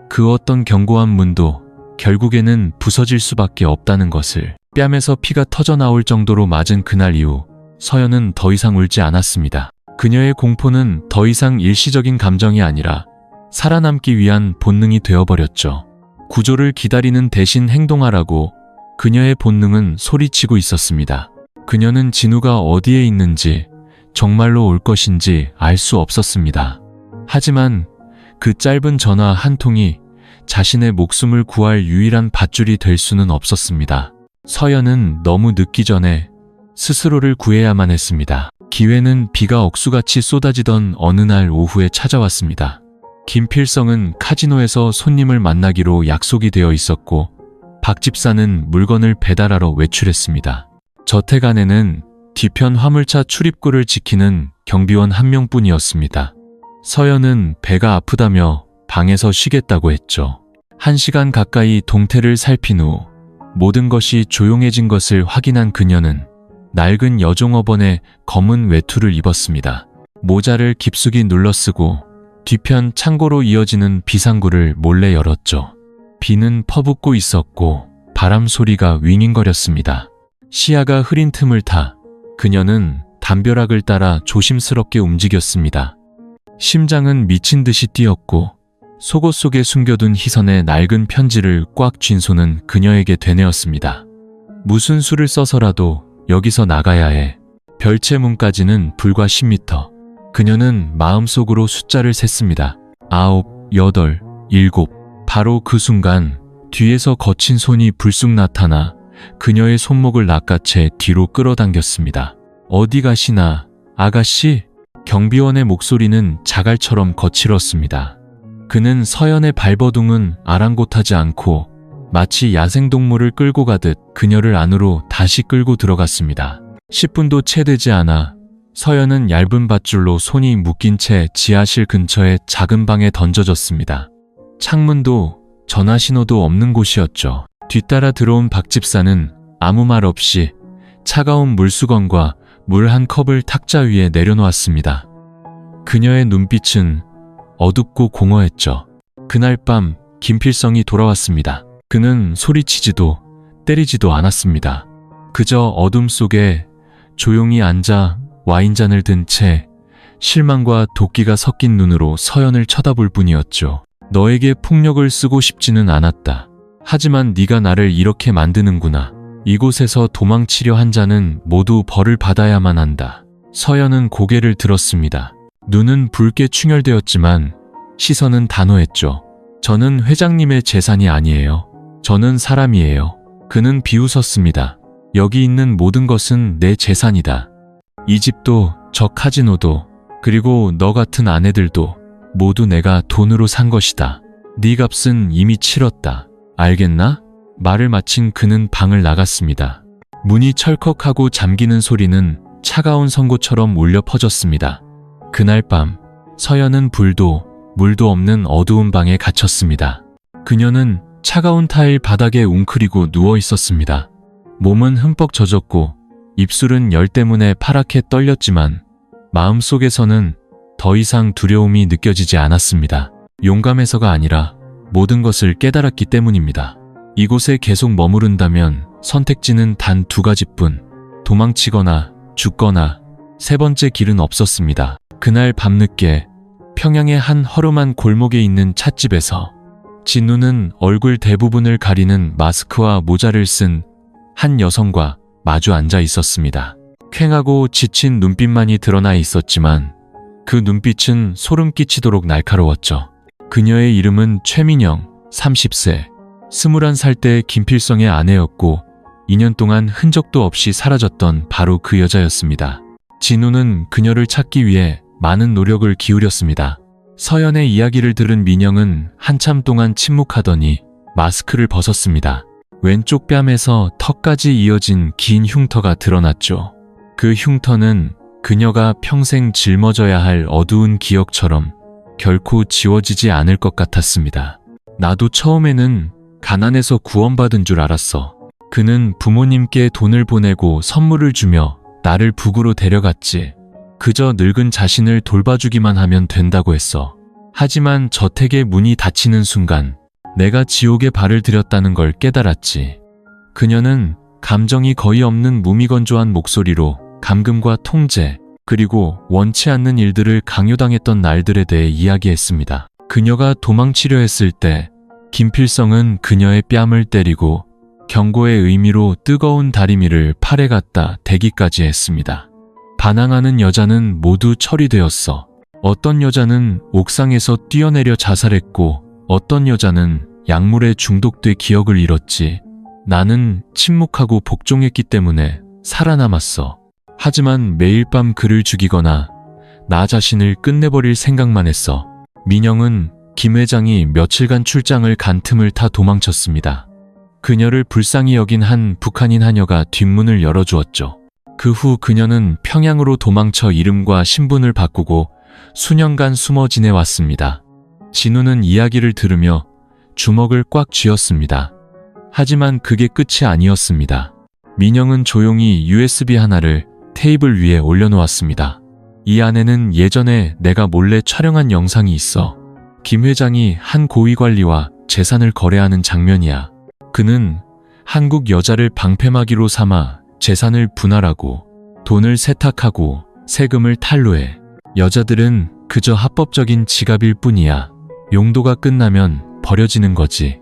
그 어떤 견고한 문도 결국에는 부서질 수밖에 없다는 것을. 뺨에서 피가 터져 나올 정도로 맞은 그날 이후 서연은 더 이상 울지 않았습니다. 그녀의 공포는 더 이상 일시적인 감정이 아니라 살아남기 위한 본능이 되어버렸죠. 구조를 기다리는 대신 행동하라고 그녀의 본능은 소리치고 있었습니다. 그녀는 진우가 어디에 있는지, 정말로 올 것인지 알 수 없었습니다. 하지만 그 짧은 전화 한 통이 자신의 목숨을 구할 유일한 밧줄이 될 수는 없었습니다. 서연은 너무 늦기 전에 스스로를 구해야만 했습니다. 기회는 비가 억수같이 쏟아지던 어느 날 오후에 찾아왔습니다. 김필성은 카지노에서 손님을 만나기로 약속이 되어 있었고 박 집사는 물건을 배달하러 외출했습니다. 저택 안에는 뒤편 화물차 출입구를 지키는 경비원 한 명뿐이었습니다. 서연은 배가 아프다며 방에서 쉬겠다고 했죠. 1시간 가까이 동태를 살핀 후 모든 것이 조용해진 것을 확인한 그녀는 낡은 여종업원의 검은 외투를 입었습니다. 모자를 깊숙이 눌러쓰고 뒤편 창고로 이어지는 비상구를 몰래 열었죠. 비는 퍼붓고 있었고 바람 소리가 윙윙거렸습니다. 시야가 흐린 틈을 타 그녀는 담벼락을 따라 조심스럽게 움직였습니다. 심장은 미친 듯이 뛰었고 속옷 속에 숨겨둔 희선의 낡은 편지를 꽉 쥔 손은 그녀에게 되뇌었습니다. 무슨 수를 써서라도 여기서 나가야 해. 별채문까지는 불과 10m. 그녀는 마음속으로 숫자를 셌습니다. 9, 8, 7. 바로 그 순간 뒤에서 거친 손이 불쑥 나타나 그녀의 손목을 낚아채 뒤로 끌어당겼습니다. 어디 가시나, 아가씨? 경비원의 목소리는 자갈처럼 거칠었습니다. 그는 서연의 발버둥은 아랑곳하지 않고 마치 야생동물을 끌고 가듯 그녀를 안으로 다시 끌고 들어갔습니다. 10분도 채 되지 않아 서연은 얇은 밧줄로 손이 묶인 채 지하실 근처의 작은 방에 던져졌습니다. 창문도 전화 신호도 없는 곳이었죠. 뒤따라 들어온 박 집사는 아무 말 없이 차가운 물수건과 물 한 컵을 탁자 위에 내려놓았습니다. 그녀의 눈빛은 어둡고 공허했죠. 그날 밤 김필성이 돌아왔습니다. 그는 소리치지도 때리지도 않았습니다. 그저 어둠 속에 조용히 앉아 와인잔을 든 채 실망과 도끼가 섞인 눈으로 서연을 쳐다볼 뿐이었죠. 너에게 폭력을 쓰고 싶지는 않았다. 하지만 네가 나를 이렇게 만드는구나. 이곳에서 도망치려 한 자는 모두 벌을 받아야만 한다. 서연은 고개를 들었습니다. 눈은 붉게 충혈되었지만 시선은 단호했죠. 저는 회장님의 재산이 아니에요. 저는 사람이에요. 그는 비웃었습니다. 여기 있는 모든 것은 내 재산이다. 이 집도, 저 카지노도, 그리고 너 같은 아내들도 모두 내가 돈으로 산 것이다. 네 값은 이미 치렀다. 알겠나? 말을 마친 그는 방을 나갔습니다. 문이 철컥하고 잠기는 소리는 차가운 선고처럼 울려 퍼졌습니다. 그날 밤 서연은 불도 물도 없는 어두운 방에 갇혔습니다. 그녀는 차가운 타일 바닥에 웅크리고 누워 있었습니다. 몸은 흠뻑 젖었고 입술은 열 때문에 파랗게 떨렸지만 마음속에서는 더 이상 두려움이 느껴지지 않았습니다. 용감해서가 아니라 모든 것을 깨달았기 때문입니다. 이곳에 계속 머무른다면 선택지는 단 2가지뿐. 도망치거나 죽거나 세 번째 길은 없었습니다. 그날 밤늦게 평양의 한 허름한 골목에 있는 찻집에서 진우는 얼굴 대부분을 가리는 마스크와 모자를 쓴 한 여성과 마주 앉아 있었습니다. 퀭하고 지친 눈빛만이 드러나 있었지만 그 눈빛은 소름 끼치도록 날카로웠죠. 그녀의 이름은 최민영, 30세, 21살 때 김필성의 아내였고 2년 동안 흔적도 없이 사라졌던 바로 그 여자였습니다. 진우는 그녀를 찾기 위해 많은 노력을 기울였습니다. 서연의 이야기를 들은 민영은 한참 동안 침묵하더니 마스크를 벗었습니다. 왼쪽 뺨에서 턱까지 이어진 긴 흉터가 드러났죠. 그 흉터는 그녀가 평생 짊어져야 할 어두운 기억처럼 결코 지워지지 않을 것 같았습니다. 나도 처음에는 가난해서 구원받은 줄 알았어. 그는 부모님께 돈을 보내고 선물을 주며 나를 북으로 데려갔지. 그저 늙은 자신을 돌봐주기만 하면 된다고 했어. 하지만 저택의 문이 닫히는 순간 내가 지옥에 발을 들였다는 걸 깨달았지. 그녀는 감정이 거의 없는 무미건조한 목소리로 감금과 통제, 그리고 원치 않는 일들을 강요당했던 날들에 대해 이야기했습니다. 그녀가 도망치려 했을 때 김필성은 그녀의 뺨을 때리고 경고의 의미로 뜨거운 다리미를 팔에 갖다 대기까지 했습니다. 반항하는 여자는 모두 처리되었어. 어떤 여자는 옥상에서 뛰어내려 자살했고 어떤 여자는 약물에 중독돼 기억을 잃었지. 나는 침묵하고 복종했기 때문에 살아남았어. 하지만 매일 밤 그를 죽이거나 나 자신을 끝내버릴 생각만 했어. 민영은 김 회장이 며칠간 출장을 간 틈을 타 도망쳤습니다. 그녀를 불쌍히 여긴 한 북한인 하녀가 뒷문을 열어주었죠. 그 후 그녀는 평양으로 도망쳐 이름과 신분을 바꾸고 수년간 숨어 지내왔습니다. 진우는 이야기를 들으며 주먹을 꽉 쥐었습니다. 하지만 그게 끝이 아니었습니다. 민영은 조용히 USB 하나를 테이블 위에 올려놓았습니다. 이 안에는 예전에 내가 몰래 촬영한 영상이 있어. 김 회장이 한 고위관리와 재산을 거래하는 장면이야. 그는 한국 여자를 방패막이로 삼아 재산을 분할하고 돈을 세탁하고 세금을 탈루해. 여자들은 그저 합법적인 지갑일 뿐이야. 용도가 끝나면 버려지는 거지.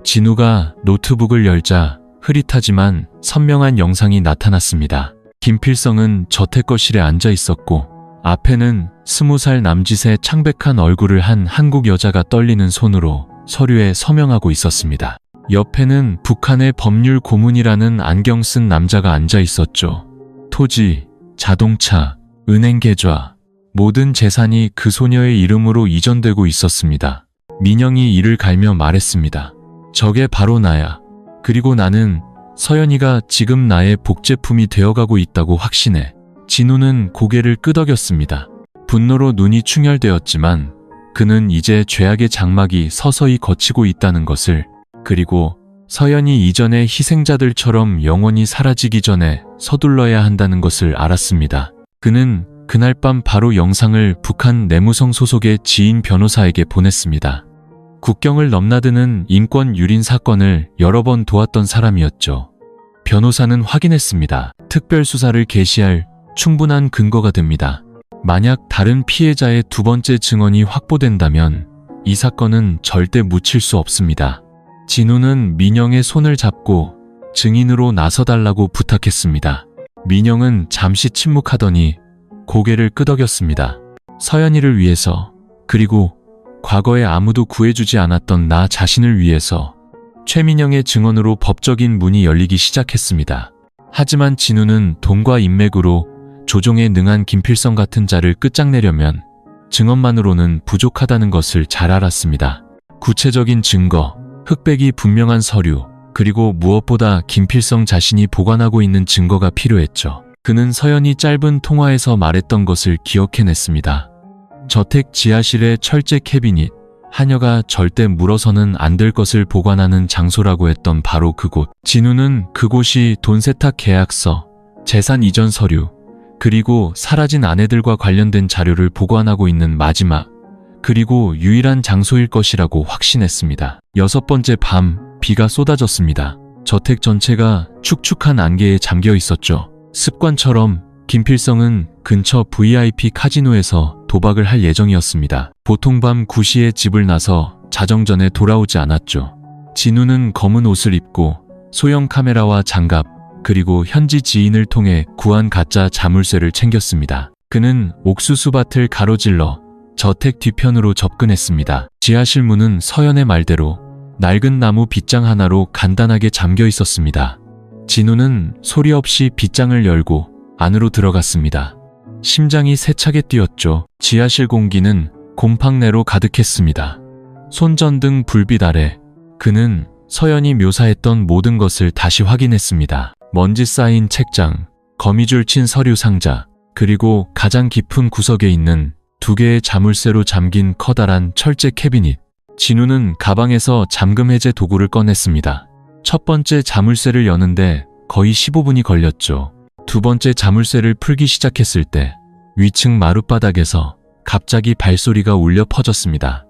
진우가 노트북을 열자 흐릿하지만 선명한 영상이 나타났습니다. 김필성은 저택 거실에 앉아 있었고 앞에는 20살 남짓의 창백한 얼굴을 한 한국 여자가 떨리는 손으로 서류에 서명하고 있었습니다. 옆에는 북한의 법률 고문이라는 안경 쓴 남자가 앉아 있었죠. 토지, 자동차, 은행 계좌, 모든 재산이 그 소녀의 이름으로 이전되고 있었습니다. 민영이 이를 갈며 말했습니다. 저게 바로 나야. 그리고 나는 서연이가 지금 나의 복제품이 되어가고 있다고 확신해. 진우는 고개를 끄덕였습니다. 분노로 눈이 충혈되었지만 그는 이제 죄악의 장막이 서서히 걷히고 있다는 것을, 그리고 서연이 이전의 희생자들처럼 영원히 사라지기 전에 서둘러야 한다는 것을 알았습니다. 그는 그날 밤 바로 영상을 북한 내무성 소속의 지인 변호사에게 보냈습니다. 국경을 넘나드는 인권 유린 사건을 여러 번 도왔던 사람이었죠. 변호사는 확인했습니다. 특별수사를 개시할 충분한 근거가 됩니다. 만약 다른 피해자의 두 번째 증언이 확보된다면 이 사건은 절대 묻힐 수 없습니다. 진우는 민영의 손을 잡고 증인으로 나서달라고 부탁했습니다. 민영은 잠시 침묵하더니 고개를 끄덕였습니다. 서연이를 위해서, 그리고 과거에 아무도 구해주지 않았던 나 자신을 위해서 최민영의 증언으로 법적인 문이 열리기 시작했습니다. 하지만 진우는 돈과 인맥으로 조종에 능한 김필성 같은 자를 끝장내려면 증언만으로는 부족하다는 것을 잘 알았습니다. 구체적인 증거, 흑백이 분명한 서류, 그리고 무엇보다 김필성 자신이 보관하고 있는 증거가 필요했죠. 그는 서연이 짧은 통화에서 말했던 것을 기억해냈습니다. 저택 지하실의 철제 캐비닛, 하녀가 절대 물어서는 안 될 것을 보관하는 장소라고 했던 바로 그곳. 진우는 그곳이 돈 세탁 계약서, 재산 이전 서류, 그리고 사라진 아내들과 관련된 자료를 보관하고 있는 마지막, 그리고 유일한 장소일 것이라고 확신했습니다. 6번째 밤, 비가 쏟아졌습니다. 저택 전체가 축축한 안개에 잠겨 있었죠. 습관처럼 김필성은 근처 VIP 카지노에서 도박을 할 예정이었습니다. 보통 밤 9시에 집을 나서 자정 전에 돌아오지 않았죠. 진우는 검은 옷을 입고 소형 카메라와 장갑, 그리고 현지 지인을 통해 구한 가짜 자물쇠를 챙겼습니다. 그는 옥수수밭을 가로질러 저택 뒤편으로 접근했습니다. 지하실 문은 서연의 말대로 낡은 나무 빗장 하나로 간단하게 잠겨 있었습니다. 진우는 소리 없이 빗장을 열고 안으로 들어갔습니다. 심장이 세차게 뛰었죠. 지하실 공기는 곰팡 내로 가득했습니다. 손전등 불빛 아래 그는 서연이 묘사했던 모든 것을 다시 확인했습니다. 먼지 쌓인 책장, 거미줄 친 서류 상자, 그리고 가장 깊은 구석에 있는 2개의 자물쇠로 잠긴 커다란 철제 캐비닛. 진우는 가방에서 잠금 해제 도구를 꺼냈습니다. 첫 번째 자물쇠를 여는데 거의 15분이 걸렸죠. 두 번째 자물쇠를 풀기 시작했을 때 위층 마룻바닥에서 갑자기 발소리가 울려 퍼졌습니다.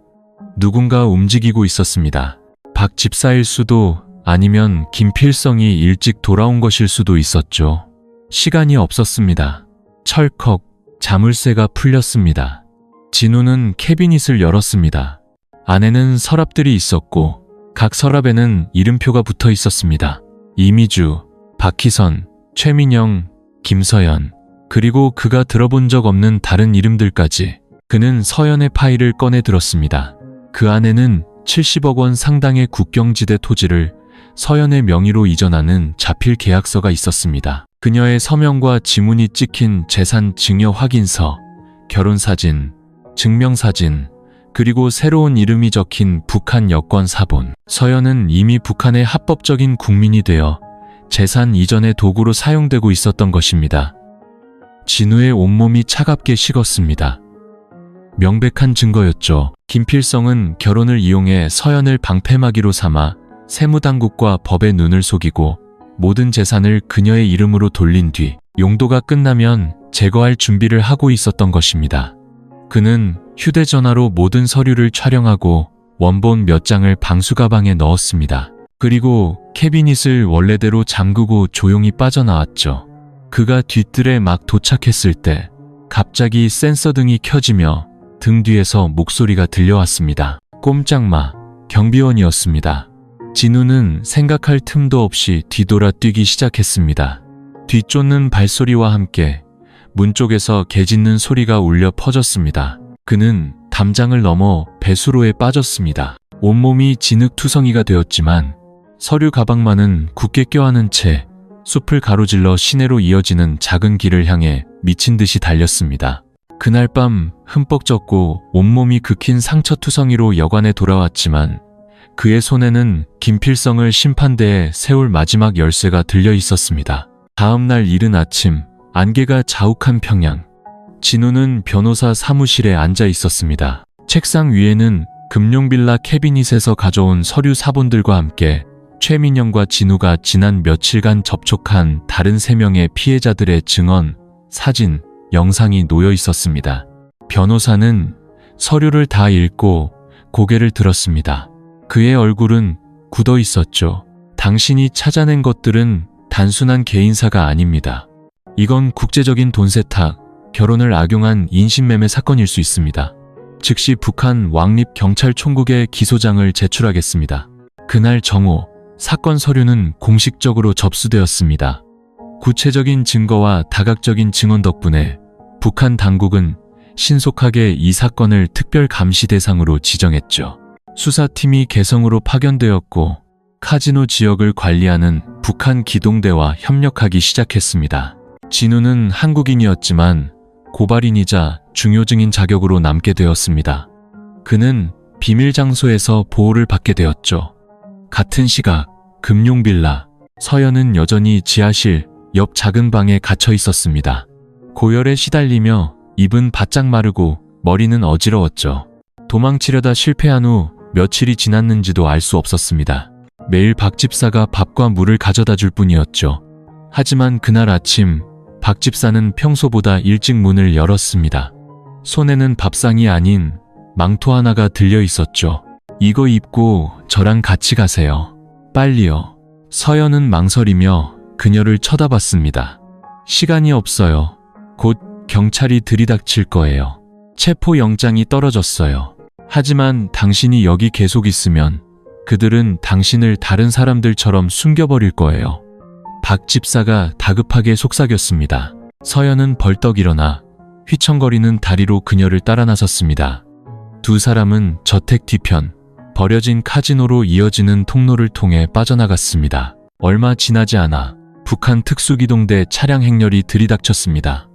누군가 움직이고 있었습니다. 박 집사일 수도 아니면 김필성이 일찍 돌아온 것일 수도 있었죠. 시간이 없었습니다. 철컥 자물쇠가 풀렸습니다. 진우는 캐비닛을 열었습니다. 안에는 서랍들이 있었고 각 서랍에는 이름표가 붙어 있었습니다. 이미주, 박희선, 최민영, 김서연, 그리고 그가 들어본 적 없는 다른 이름들까지. 그는 서연의 파일을 꺼내 들었습니다. 그 안에는 70억 원 상당의 국경지대 토지를 서연의 명의로 이전하는 자필 계약서가 있었습니다. 그녀의 서명과 지문이 찍힌 재산 증여 확인서, 결혼사진, 증명사진, 그리고 새로운 이름이 적힌 북한 여권 사본. 서연은 이미 북한의 합법적인 국민이 되어 재산 이전의 도구로 사용되고 있었던 것입니다. 진우의 온몸이 차갑게 식었습니다. 명백한 증거였죠. 김필성은 결혼을 이용해 서연을 방패막이로 삼아 세무당국과 법의 눈을 속이고 모든 재산을 그녀의 이름으로 돌린 뒤 용도가 끝나면 제거할 준비를 하고 있었던 것입니다. 그는 휴대전화로 모든 서류를 촬영하고 원본 몇 장을 방수가방에 넣었습니다. 그리고 캐비닛을 원래대로 잠그고 조용히 빠져나왔죠. 그가 뒤뜰에 막 도착했을 때 갑자기 센서등이 켜지며 등 뒤에서 목소리가 들려왔습니다. 꼼짝마, 경비원이었습니다. 진우는 생각할 틈도 없이 뒤돌아 뛰기 시작했습니다. 뒤쫓는 발소리와 함께 문 쪽에서 개 짖는 소리가 울려 퍼졌습니다. 그는 담장을 넘어 배수로에 빠졌습니다. 온몸이 진흙투성이가 되었지만 서류 가방만은 굳게 껴안은 채 숲을 가로질러 시내로 이어지는 작은 길을 향해 미친 듯이 달렸습니다. 그날 밤 흠뻑 젖고 온몸이 긁힌 상처투성이로 여관에 돌아왔지만 그의 손에는 김필성을 심판대에 세울 마지막 열쇠가 들려 있었습니다. 다음 날 이른 아침, 안개가 자욱한 평양. 진우는 변호사 사무실에 앉아 있었습니다. 책상 위에는 금룡빌라 캐비닛에서 가져온 서류 사본들과 함께 최민영과 진우가 지난 며칠간 접촉한 다른 3명의 피해자들의 증언, 사진, 영상이 놓여 있었습니다. 변호사는 서류를 다 읽고 고개를 들었습니다. 그의 얼굴은 굳어 있었죠. 당신이 찾아낸 것들은 단순한 개인사가 아닙니다. 이건 국제적인 돈 세탁, 결혼을 악용한 인신매매 사건일 수 있습니다. 즉시 북한 왕립경찰총국에 기소장을 제출하겠습니다. 그날 정오, 사건 서류는 공식적으로 접수되었습니다. 구체적인 증거와 다각적인 증언 덕분에 북한 당국은 신속하게 이 사건을 특별 감시 대상으로 지정했죠. 수사팀이 개성으로 파견되었고 카지노 지역을 관리하는 북한 기동대와 협력하기 시작했습니다. 진우는 한국인이었지만 고발인이자 중요 증인 자격으로 남게 되었습니다. 그는 비밀 장소에서 보호를 받게 되었죠. 같은 시각 금룡빌라, 서연은 여전히 지하실 옆 작은 방에 갇혀 있었습니다. 고열에 시달리며 입은 바짝 마르고 머리는 어지러웠죠. 도망치려다 실패한 후 며칠이 지났는지도 알 수 없었습니다. 매일 박 집사가 밥과 물을 가져다 줄 뿐이었죠. 하지만 그날 아침 박 집사는 평소보다 일찍 문을 열었습니다. 손에는 밥상이 아닌 망토 하나가 들려 있었죠. 이거 입고 저랑 같이 가세요. 빨리요. 서연은 망설이며 그녀를 쳐다봤습니다. 시간이 없어요. 곧 경찰이 들이닥칠 거예요. 체포영장이 떨어졌어요. 하지만 당신이 여기 계속 있으면 그들은 당신을 다른 사람들처럼 숨겨버릴 거예요. 박 집사가 다급하게 속삭였습니다. 서연은 벌떡 일어나 휘청거리는 다리로 그녀를 따라 나섰습니다. 두 사람은 저택 뒤편, 버려진 카지노로 이어지는 통로를 통해 빠져나갔습니다. 얼마 지나지 않아 북한 특수기동대 차량 행렬이 들이닥쳤습니다.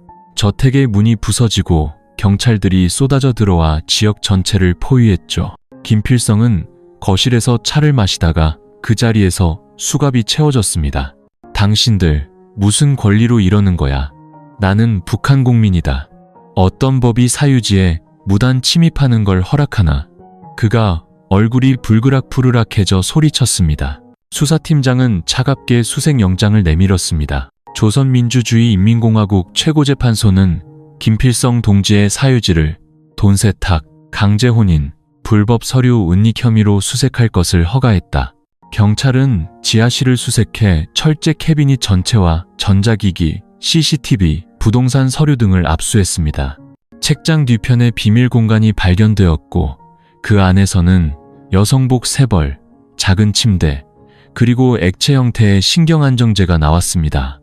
저택의 문이 부서지고 경찰들이 쏟아져 들어와 지역 전체를 포위했죠. 김필성은 거실에서 차를 마시다가 그 자리에서 수갑이 채워졌습니다. 당신들 무슨 권리로 이러는 거야? 나는 북한 국민이다. 어떤 법이 사유지에 무단 침입하는 걸 허락하나? 그가 얼굴이 불그락푸르락해져 소리쳤습니다. 수사팀장은 차갑게 수색영장을 내밀었습니다. 조선민주주의인민공화국 최고재판소는 김필성 동지의 사유지를 돈 세탁, 강제혼인, 불법 서류 은닉 혐의로 수색할 것을 허가했다. 경찰은 지하실을 수색해 철제 캐비닛 전체와 전자기기, CCTV, 부동산 서류 등을 압수했습니다. 책장 뒤편에 비밀 공간이 발견되었고 그 안에서는 여성복 3벌, 작은 침대, 그리고 액체 형태의 신경안정제가 나왔습니다.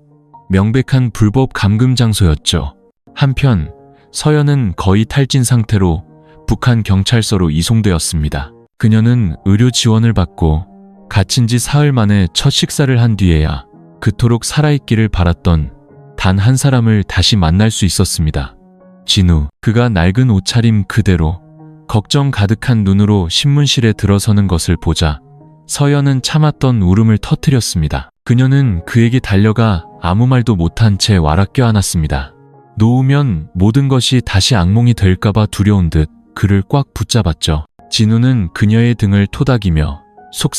명백한 불법 감금 장소였죠. 한편 서연은 거의 탈진 상태로 북한 경찰서로 이송되었습니다. 그녀는 의료 지원을 받고 갇힌 지 사흘 만에 첫 식사를 한 뒤에야 그토록 살아있기를 바랐던 단 한 사람을 다시 만날 수 있었습니다. 진우. 그가 낡은 옷차림 그대로 걱정 가득한 눈으로 신문실에 들어서는 것을 보자 서연은 참았던 울음을 터뜨렸습니다. 그녀는 그에게 달려가 아무 말도 못한 채 와락 껴안았습니다. 놓으면 모든 것이 다시 악몽이 될까봐 두려운 듯 그를 꽉 붙잡았죠. 진우는 그녀의 등을 토닥이며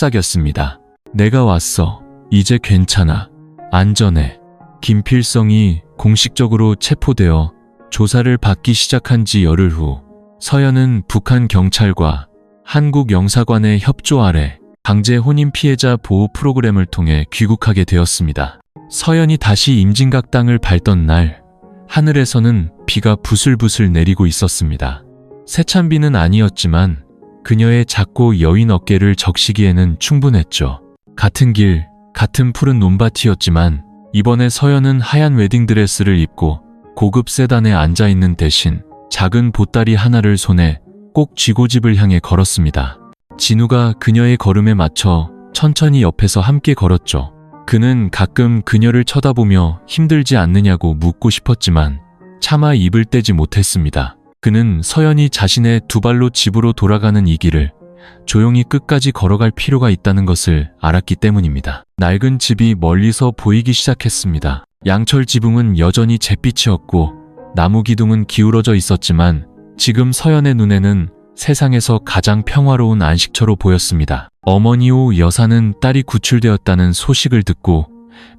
속삭였습니다. 내가 왔어. 이제 괜찮아. 안전해. 김필성이 공식적으로 체포되어 조사를 받기 시작한 지 열흘 후 서연은 북한 경찰과 한국 영사관의 협조 아래 강제 혼인 피해자 보호 프로그램을 통해 귀국하게 되었습니다. 서연이 다시 임진각 땅을 밟던 날 하늘에서는 비가 부슬부슬 내리고 있었습니다. 세찬 비는 아니었지만 그녀의 작고 여인 어깨를 적시기에는 충분했죠. 같은 길, 같은 푸른 논밭이었지만 이번에 서연은 하얀 웨딩드레스를 입고 고급 세단에 앉아있는 대신 작은 보따리 하나를 손에 꼭 쥐고 집을 향해 걸었습니다. 진우가 그녀의 걸음에 맞춰 천천히 옆에서 함께 걸었죠. 그는 가끔 그녀를 쳐다보며 힘들지 않느냐고 묻고 싶었지만 차마 입을 떼지 못했습니다. 그는 서연이 자신의 두 발로 집으로 돌아가는 이 길을 조용히 끝까지 걸어갈 필요가 있다는 것을 알았기 때문입니다. 낡은 집이 멀리서 보이기 시작했습니다. 양철 지붕은 여전히 잿빛이었고 나무 기둥은 기울어져 있었지만 지금 서연의 눈에는 세상에서 가장 평화로운 안식처로 보였습니다. 어머니오 여사는 딸이 구출되었다는 소식을 듣고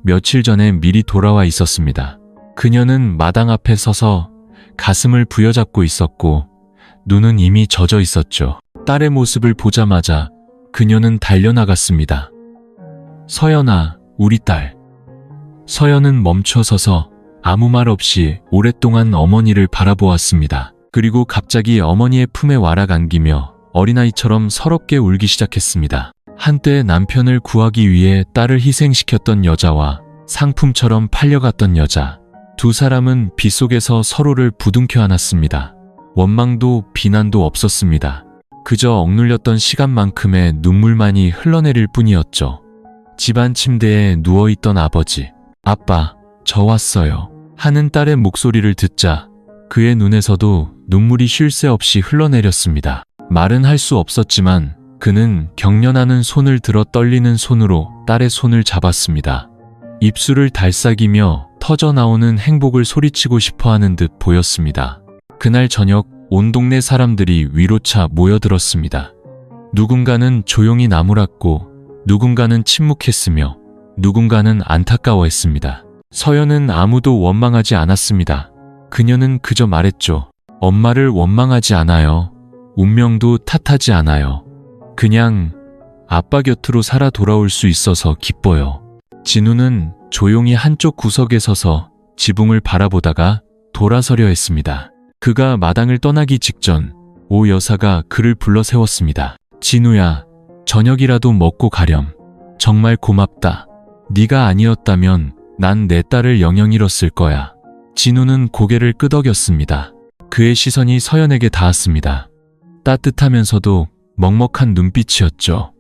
며칠 전에 미리 돌아와 있었습니다. 그녀는 마당 앞에 서서 가슴을 부여잡고 있었고 눈은 이미 젖어 있었죠. 딸의 모습을 보자마자 그녀는 달려나갔습니다. 서연아, 우리 딸. 서연은 멈춰서서 아무 말 없이 오랫동안 어머니를 바라보았습니다. 그리고 갑자기 어머니의 품에 와락 안기며 어린아이처럼 서럽게 울기 시작했습니다. 한때 남편을 구하기 위해 딸을 희생시켰던 여자와 상품처럼 팔려갔던 여자. 두 사람은 빗속에서 서로를 부둥켜 안았습니다. 원망도 비난도 없었습니다. 그저 억눌렸던 시간만큼의 눈물만이 흘러내릴 뿐이었죠. 집안 침대에 누워있던 아버지. 아빠, 저 왔어요. 하는 딸의 목소리를 듣자 그의 눈에서도 눈물이 쉴 새 없이 흘러내렸습니다. 말은 할 수 없었지만 그는 경련하는 손을 들어 떨리는 손으로 딸의 손을 잡았습니다. 입술을 달싹이며 터져나오는 행복을 소리치고 싶어하는 듯 보였습니다. 그날 저녁 온 동네 사람들이 위로차 모여들었습니다. 누군가는 조용히 나무랐고 누군가는 침묵했으며 누군가는 안타까워했습니다. 서연은 아무도 원망하지 않았습니다. 그녀는 그저 말했죠. 엄마를 원망하지 않아요. 운명도 탓하지 않아요. 그냥 아빠 곁으로 살아 돌아올 수 있어서 기뻐요. 진우는 조용히 한쪽 구석에 서서 지붕을 바라보다가 돌아서려 했습니다. 그가 마당을 떠나기 직전 오 여사가 그를 불러 세웠습니다. 진우야, 저녁이라도 먹고 가렴. 정말 고맙다. 네가 아니었다면 난 내 딸을 영영 잃었을 거야. 진우는 고개를 끄덕였습니다. 그의 시선이 서연에게 닿았습니다. 따뜻하면서도 먹먹한 눈빛이었죠.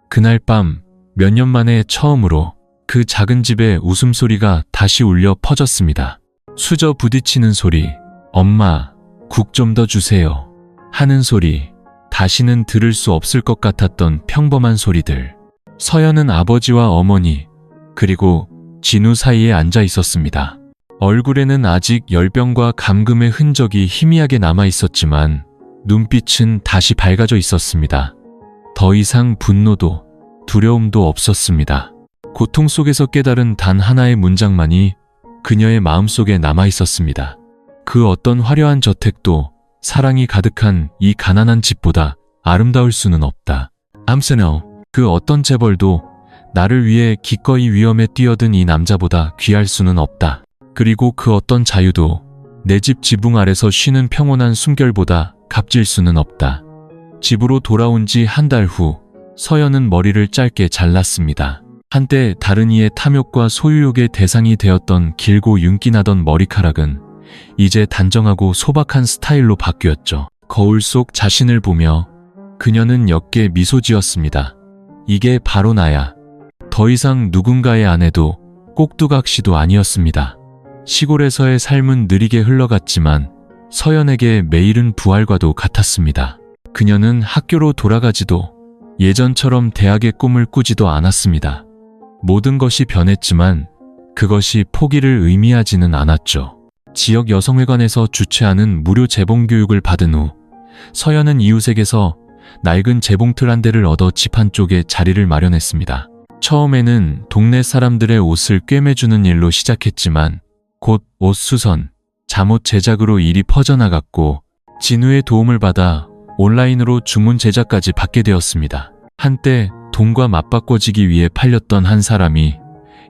그날 밤 몇 년 만에 처음으로 그 작은 집에 웃음소리가 다시 울려 퍼졌습니다. 수저 부딪히는 소리, 엄마, 국 좀 더 주세요 하는 소리, 다시는 들을 수 없을 것 같았던 평범한 소리들. 서연은 아버지와 어머니, 그리고 진우 사이에 앉아 있었습니다. 얼굴에는 아직 열병과 감금의 흔적이 희미하게 남아 있었지만 눈빛은 다시 밝아져 있었습니다. 더 이상 분노도 두려움도 없었습니다. 고통 속에서 깨달은 단 하나의 문장만이 그녀의 마음속에 남아 있었습니다. 그 어떤 화려한 저택도 사랑이 가득한 이 가난한 집보다 아름다울 수는 없다. 암세너, 그 어떤 재벌도 나를 위해 기꺼이 위험에 뛰어든 이 남자보다 귀할 수는 없다. 그리고 그 어떤 자유도 내 집 지붕 아래서 쉬는 평온한 숨결보다 값질 수는 없다. 집으로 돌아온 지 한 달 후, 서연은 머리를 짧게 잘랐습니다. 한때 다른 이의 탐욕과 소유욕의 대상이 되었던 길고 윤기나던 머리카락은 이제 단정하고 소박한 스타일로 바뀌었죠. 거울 속 자신을 보며 그녀는 옅게 미소 지었습니다. 이게 바로 나야. 더 이상 누군가의 아내도 꼭두각시도 아니었습니다. 시골에서의 삶은 느리게 흘러갔지만 서연에게 매일은 부활과도 같았습니다. 그녀는 학교로 돌아가지도 예전처럼 대학의 꿈을 꾸지도 않았습니다. 모든 것이 변했지만 그것이 포기를 의미하지는 않았죠. 지역 여성회관에서 주최하는 무료 재봉교육을 받은 후 서연은 이웃에게서 낡은 재봉틀 한 대를 얻어 집 한쪽에 자리를 마련했습니다. 처음에는 동네 사람들의 옷을 꿰매주는 일로 시작했지만 곧 옷 수선, 잠옷 제작으로 일이 퍼져나갔고 진우의 도움을 받아 온라인으로 주문 제작까지 받게 되었습니다. 한때 돈과 맞바꿔지기 위해 팔렸던 한 사람이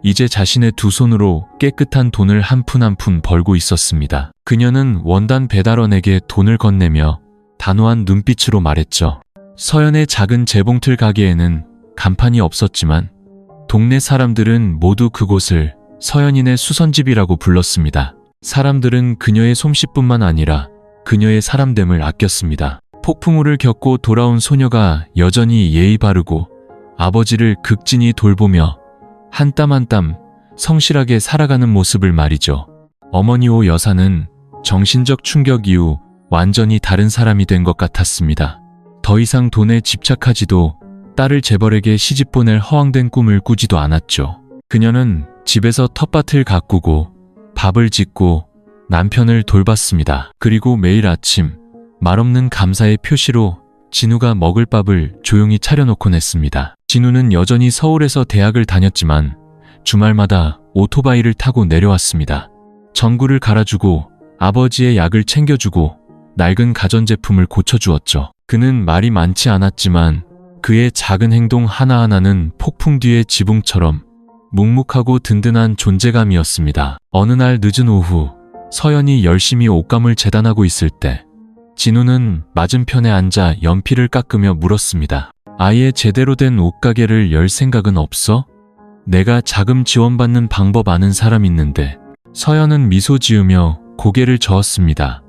이제 자신의 두 손으로 깨끗한 돈을 한 푼 한 푼 벌고 있었습니다. 그녀는 원단 배달원에게 돈을 건네며 단호한 눈빛으로 말했죠. 서연의 작은 재봉틀 가게에는 간판이 없었지만 동네 사람들은 모두 그곳을 서연이네 수선집이라고 불렀습니다. 사람들은 그녀의 솜씨뿐만 아니라 그녀의 사람됨을 아꼈습니다. 폭풍우를 겪고 돌아온 소녀가 여전히 예의 바르고 아버지를 극진히 돌보며 한 땀 한 땀 성실하게 살아가는 모습을 말이죠. 어머니 오 여사는 정신적 충격 이후 완전히 다른 사람이 된 것 같았습니다. 더 이상 돈에 집착하지도 딸을 재벌에게 시집 보낼 허황된 꿈을 꾸지도 않았죠. 그녀는 집에서 텃밭을 가꾸고 밥을 짓고 남편을 돌봤습니다. 그리고 매일 아침 말없는 감사의 표시로 진우가 먹을 밥을 조용히 차려놓곤 했습니다. 진우는 여전히 서울에서 대학을 다녔지만 주말마다 오토바이를 타고 내려왔습니다. 전구를 갈아주고 아버지의 약을 챙겨주고 낡은 가전제품을 고쳐주었죠. 그는 말이 많지 않았지만 그의 작은 행동 하나하나는 폭풍 뒤의 지붕처럼 묵묵하고 든든한 존재감이었습니다. 어느 날 늦은 오후 서연이 열심히 옷감을 재단하고 있을 때 진우는 맞은편에 앉아 연필을 깎으며 물었습니다. 아예 제대로 된 옷가게를 열 생각은 없어? 내가 자금 지원받는 방법 아는 사람 있는데. 서연은 미소 지으며 고개를 저었습니다.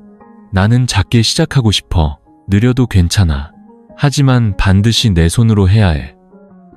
나는 작게 시작하고 싶어. 느려도 괜찮아. 하지만 반드시 내 손으로 해야 해.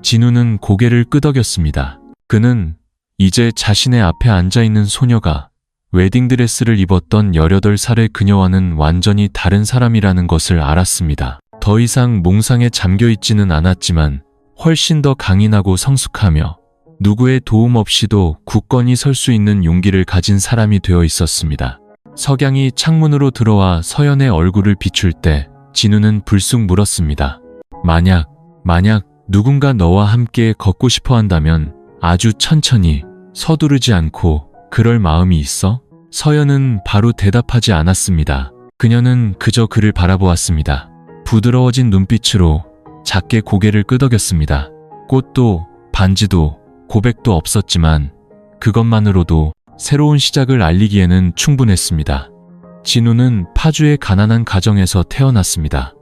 진우는 고개를 끄덕였습니다. 그는 이제 자신의 앞에 앉아있는 소녀가 웨딩드레스를 입었던 18살의 그녀와는 완전히 다른 사람이라는 것을 알았습니다. 더 이상 몽상에 잠겨있지는 않았지만 훨씬 더 강인하고 성숙하며 누구의 도움 없이도 굳건히 설 수 있는 용기를 가진 사람이 되어 있었습니다. 석양이 창문으로 들어와 서연의 얼굴을 비출 때 진우는 불쑥 물었습니다. 만약 누군가 너와 함께 걷고 싶어 한다면 아주 천천히 서두르지 않고 그럴 마음이 있어? 서연은 바로 대답하지 않았습니다. 그녀는 그저 그를 바라보았습니다. 부드러워진 눈빛으로 작게 고개를 끄덕였습니다. 꽃도 반지도 고백도 없었지만 그것만으로도 새로운 시작을 알리기에는 충분했습니다. 진우는 파주의 가난한 가정에서 태어났습니다.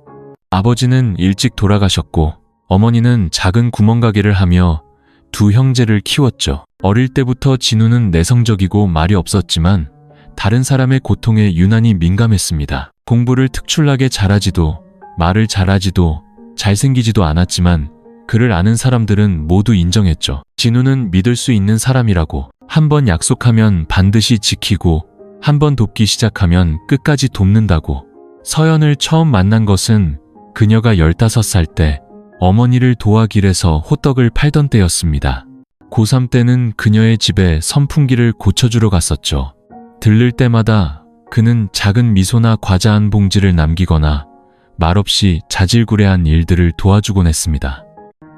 아버지는 일찍 돌아가셨고 어머니는 작은 구멍가게를 하며 두 형제를 키웠죠. 어릴 때부터 진우는 내성적이고 말이 없었지만 다른 사람의 고통에 유난히 민감했습니다. 공부를 특출나게 잘하지도 말을 잘하지도 잘생기지도 않았지만 그를 아는 사람들은 모두 인정했죠. 진우는 믿을 수 있는 사람이라고, 한번 약속하면 반드시 지키고 한번 돕기 시작하면 끝까지 돕는다고. 서연을 처음 만난 것은 그녀가 15살 때 어머니를 도와 길에서 호떡을 팔던 때였습니다. 고3 때는 그녀의 집에 선풍기를 고쳐주러 갔었죠. 들를 때마다 그는 작은 미소나 과자 한 봉지를 남기거나 말없이 자질구레한 일들을 도와주곤 했습니다.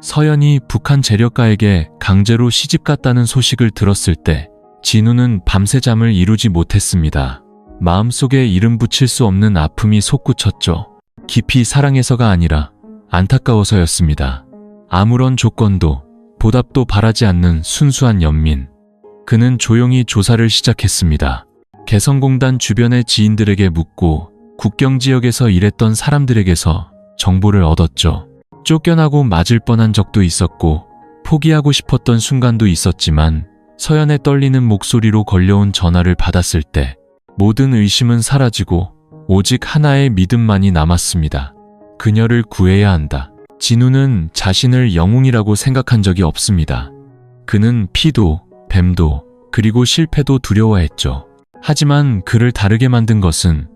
서연이 북한 재력가에게 강제로 시집갔다는 소식을 들었을 때 진우는 밤새 잠을 이루지 못했습니다. 마음속에 이름 붙일 수 없는 아픔이 솟구쳤죠. 깊이 사랑해서가 아니라 안타까워서였습니다. 아무런 조건도 보답도 바라지 않는 순수한 연민. 그는 조용히 조사를 시작했습니다. 개성공단 주변의 지인들에게 묻고 국경지역에서 일했던 사람들에게서 정보를 얻었죠. 쫓겨나고 맞을 뻔한 적도 있었고 포기하고 싶었던 순간도 있었지만 서연의 떨리는 목소리로 걸려온 전화를 받았을 때 모든 의심은 사라지고 오직 하나의 믿음만이 남았습니다. 그녀를 구해야 한다. 진우는 자신을 영웅이라고 생각한 적이 없습니다. 그는 피도, 뱀도, 그리고 실패도 두려워했죠. 하지만 그를 다르게 만든 것은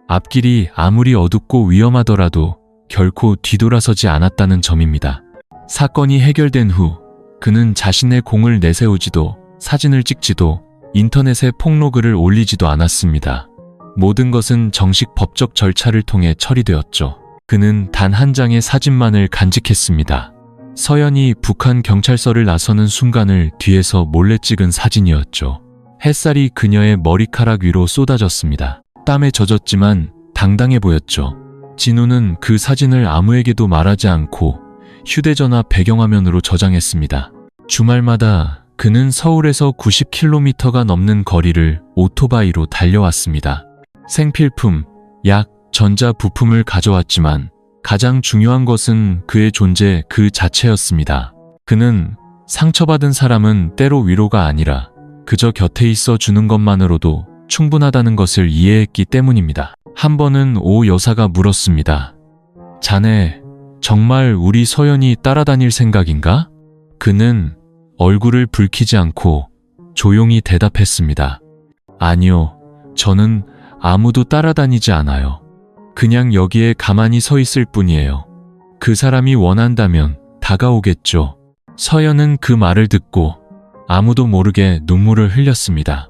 앞길이 아무리 어둡고 위험하더라도 결코 뒤돌아서지 않았다는 점입니다. 사건이 해결된 후 그는 자신의 공을 내세우지도 사진을 찍지도 인터넷에 폭로글을 올리지도 않았습니다. 모든 것은 정식 법적 절차를 통해 처리되었죠. 그는 단 한 장의 사진만을 간직했습니다. 서연이 북한 경찰서를 나서는 순간을 뒤에서 몰래 찍은 사진이었죠. 햇살이 그녀의 머리카락 위로 쏟아졌습니다. 땀에 젖었지만 당당해 보였죠. 진우는 그 사진을 아무에게도 말하지 않고 휴대전화 배경화면으로 저장했습니다. 주말마다 그는 서울에서 90km가 넘는 거리를 오토바이로 달려왔습니다. 생필품, 약, 전자 부품을 가져왔지만 가장 중요한 것은 그의 존재 그 자체였습니다. 그는 상처받은 사람은 때로 위로가 아니라 그저 곁에 있어 주는 것만으로도 충분하다는 것을 이해했기 때문입니다. 한 번은 오 여사가 물었습니다. 자네, 정말 우리 서연이 따라다닐 생각인가? 그는 얼굴을 붉히지 않고 조용히 대답했습니다. 아니요, 저는 아무도 따라다니지 않아요. 그냥 여기에 가만히 서 있을 뿐이에요. 그 사람이 원한다면 다가오겠죠. 서연은 그 말을 듣고 아무도 모르게 눈물을 흘렸습니다.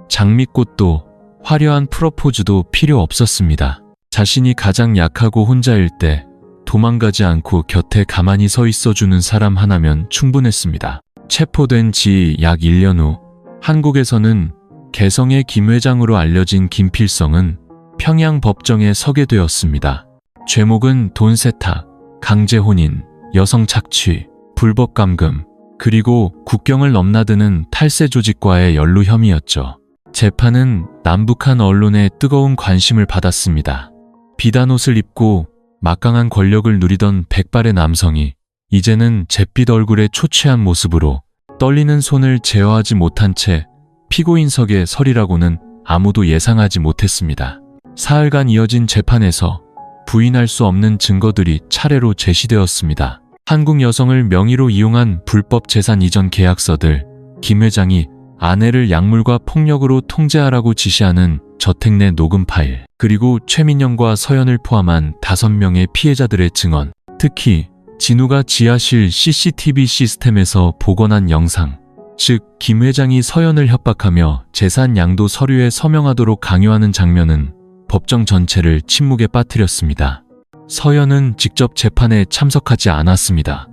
장미꽃도 화려한 프로포즈도 필요 없었습니다. 자신이 가장 약하고 혼자일 때 도망가지 않고 곁에 가만히 서 있어주는 사람 하나면 충분했습니다. 체포된 지 약 1년 후 한국에서는 개성의 김 회장으로 알려진 김필성은 평양 법정에 서게 되었습니다. 죄목은 돈 세탁, 강제 혼인, 여성 착취, 불법 감금, 그리고 국경을 넘나드는 탈세 조직과의 연루 혐의였죠. 재판은 남북한 언론의 뜨거운 관심을 받았습니다. 비단옷을 입고 막강한 권력을 누리던 백발의 남성이 이제는 잿빛 얼굴에 초췌한 모습으로 떨리는 손을 제어하지 못한 채 피고인석에 서리라고는 아무도 예상하지 못했습니다. 사흘간 이어진 재판에서 부인할 수 없는 증거들이 차례로 제시되었습니다. 한국 여성을 명의로 이용한 불법 재산 이전 계약서들, 김 회장이 아내를 약물과 폭력으로 통제하라고 지시하는 저택 내 녹음 파일, 그리고 최민영과 서연을 포함한 5명의 피해자들의 증언, 특히 진우가 지하실 CCTV 시스템에서 복원한 영상, 즉 김 회장이 서연을 협박하며 재산 양도 서류에 서명하도록 강요하는 장면은 법정 전체를 침묵에 빠뜨렸습니다. 서연은 직접 재판에 참석하지 않았습니다.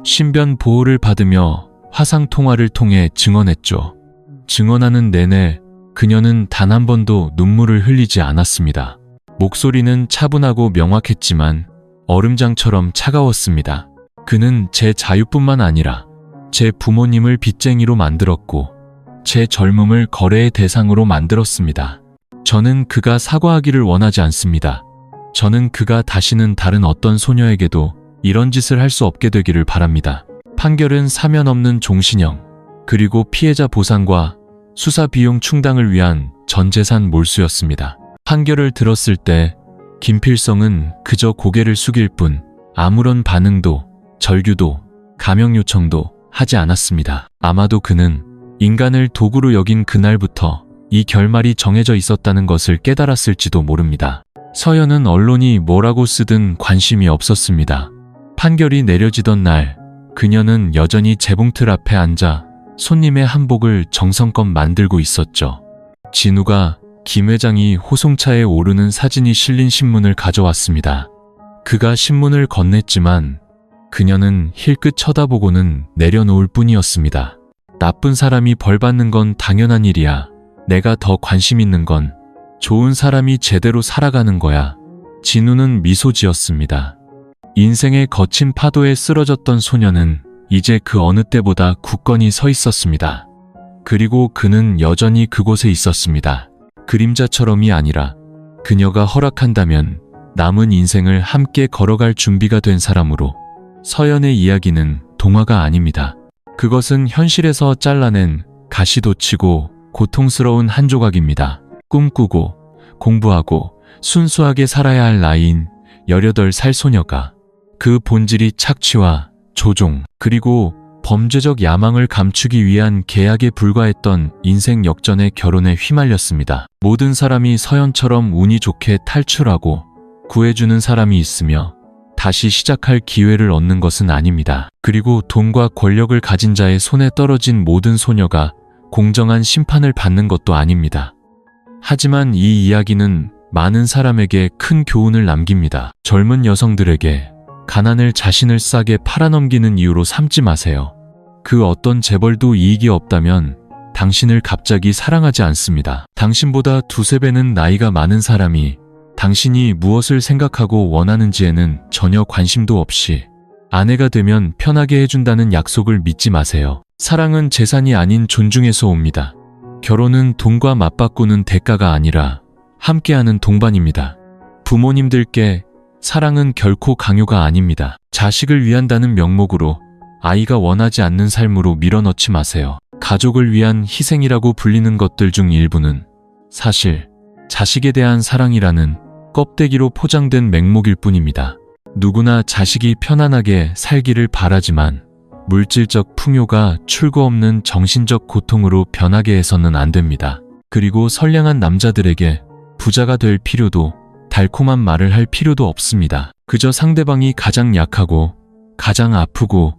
신변 보호를 받으며 화상통화를 통해 증언했죠. 증언하는 내내 그녀는 단 한 번도 눈물을 흘리지 않았습니다. 목소리는 차분하고 명확했지만 얼음장처럼 차가웠습니다. 그는 제 자유뿐만 아니라 제 부모님을 빚쟁이로 만들었고 제 젊음을 거래의 대상으로 만들었습니다. 저는 그가 사과하기를 원하지 않습니다. 저는 그가 다시는 다른 어떤 소녀에게도 이런 짓을 할 수 없게 되기를 바랍니다. 판결은 사면 없는 종신형, 그리고 피해자 보상과 수사 비용 충당을 위한 전 재산 몰수였습니다. 판결을 들었을 때 김필성은 그저 고개를 숙일 뿐 아무런 반응도 절규도 감형 요청도 하지 않았습니다. 아마도 그는 인간을 도구로 여긴 그날부터 이 결말이 정해져 있었다는 것을 깨달았을지도 모릅니다. 서연은 언론이 뭐라고 쓰든 관심이 없었습니다. 판결이 내려지던 날, 그녀는 여전히 재봉틀 앞에 앉아 손님의 한복을 정성껏 만들고 있었죠. 진우가 김 회장이 호송차에 오르는 사진이 실린 신문을 가져왔습니다. 그가 신문을 건넸지만 그녀는 힐끗 쳐다보고는 내려놓을 뿐이었습니다. 나쁜 사람이 벌 받는 건 당연한 일이야. 내가 더 관심 있는 건 좋은 사람이 제대로 살아가는 거야. 진우는 미소 지었습니다. 인생의 거친 파도에 쓰러졌던 소녀는 이제 그 어느 때보다 굳건히 서 있었습니다. 그리고 그는 여전히 그곳에 있었습니다. 그림자처럼이 아니라 그녀가 허락한다면 남은 인생을 함께 걸어갈 준비가 된 사람으로. 서연의 이야기는 동화가 아닙니다. 그것은 현실에서 잘라낸 가시돋치고 고통스러운 한 조각입니다. 꿈꾸고 공부하고 순수하게 살아야 할 나이인 18살 소녀가 그 본질이 착취와 조종 그리고 범죄적 야망을 감추기 위한 계약에 불과했던 인생 역전의 결혼에 휘말렸습니다. 모든 사람이 서연처럼 운이 좋게 탈출하고 구해주는 사람이 있으며 다시 시작할 기회를 얻는 것은 아닙니다. 그리고 돈과 권력을 가진 자의 손에 떨어진 모든 소녀가 공정한 심판을 받는 것도 아닙니다. 하지만 이 이야기는 많은 사람에게 큰 교훈을 남깁니다. 젊은 여성들에게 가난을 자신을 싸게 팔아넘기는 이유로 삼지 마세요. 그 어떤 재벌도 이익이 없다면 당신을 갑자기 사랑하지 않습니다. 당신보다 두세 배는 나이가 많은 사람이 당신이 무엇을 생각하고 원하는지에는 전혀 관심도 없이 아내가 되면 편하게 해준다는 약속을 믿지 마세요. 사랑은 재산이 아닌 존중에서 옵니다. 결혼은 돈과 맞바꾸는 대가가 아니라 함께하는 동반입니다. 부모님들께 사랑은 결코 강요가 아닙니다. 자식을 위한다는 명목으로 아이가 원하지 않는 삶으로 밀어넣지 마세요. 가족을 위한 희생이라고 불리는 것들 중 일부는 사실 자식에 대한 사랑이라는 껍데기로 포장된 맹목일 뿐입니다. 누구나 자식이 편안하게 살기를 바라지만 물질적 풍요가 출구 없는 정신적 고통으로 변하게 해서는 안 됩니다. 그리고 선량한 남자들에게 부자가 될 필요도 달콤한 말을 할 필요도 없습니다. 그저 상대방이 가장 약하고 가장 아프고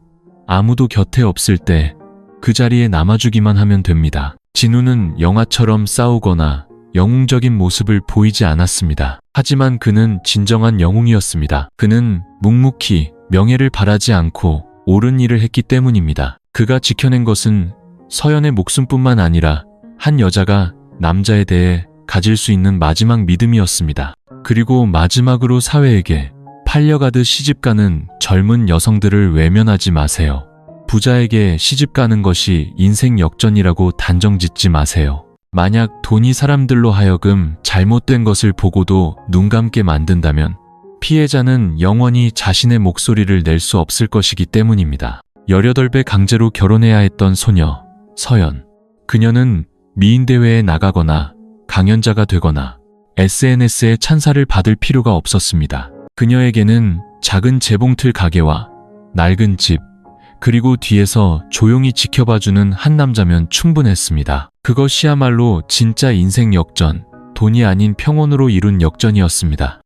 아무도 곁에 없을 때 그 자리에 남아주기만 하면 됩니다. 진우는 영화처럼 싸우거나 영웅적인 모습을 보이지 않았습니다. 하지만 그는 진정한 영웅이었습니다. 그는 묵묵히 명예를 바라지 않고 옳은 일을 했기 때문입니다. 그가 지켜낸 것은 서연의 목숨뿐만 아니라 한 여자가 남자에 대해 가질 수 있는 마지막 믿음이었습니다. 그리고 마지막으로 사회에게 팔려가듯 시집가는 젊은 여성들을 외면하지 마세요. 부자에게 시집가는 것이 인생 역전이라고 단정짓지 마세요. 만약 돈이 사람들로 하여금 잘못된 것을 보고도 눈 감게 만든다면 피해자는 영원히 자신의 목소리를 낼 수 없을 것이기 때문입니다. 18배 강제로 결혼해야 했던 소녀, 서연. 그녀는 미인대회에 나가거나 강연자가 되거나 SNS에 찬사를 받을 필요가 없었습니다. 그녀에게는 작은 재봉틀 가게와 낡은 집, 그리고 뒤에서 조용히 지켜봐주는 한 남자면 충분했습니다. 그것이야말로 진짜 인생 역전, 돈이 아닌 평온으로 이룬 역전이었습니다.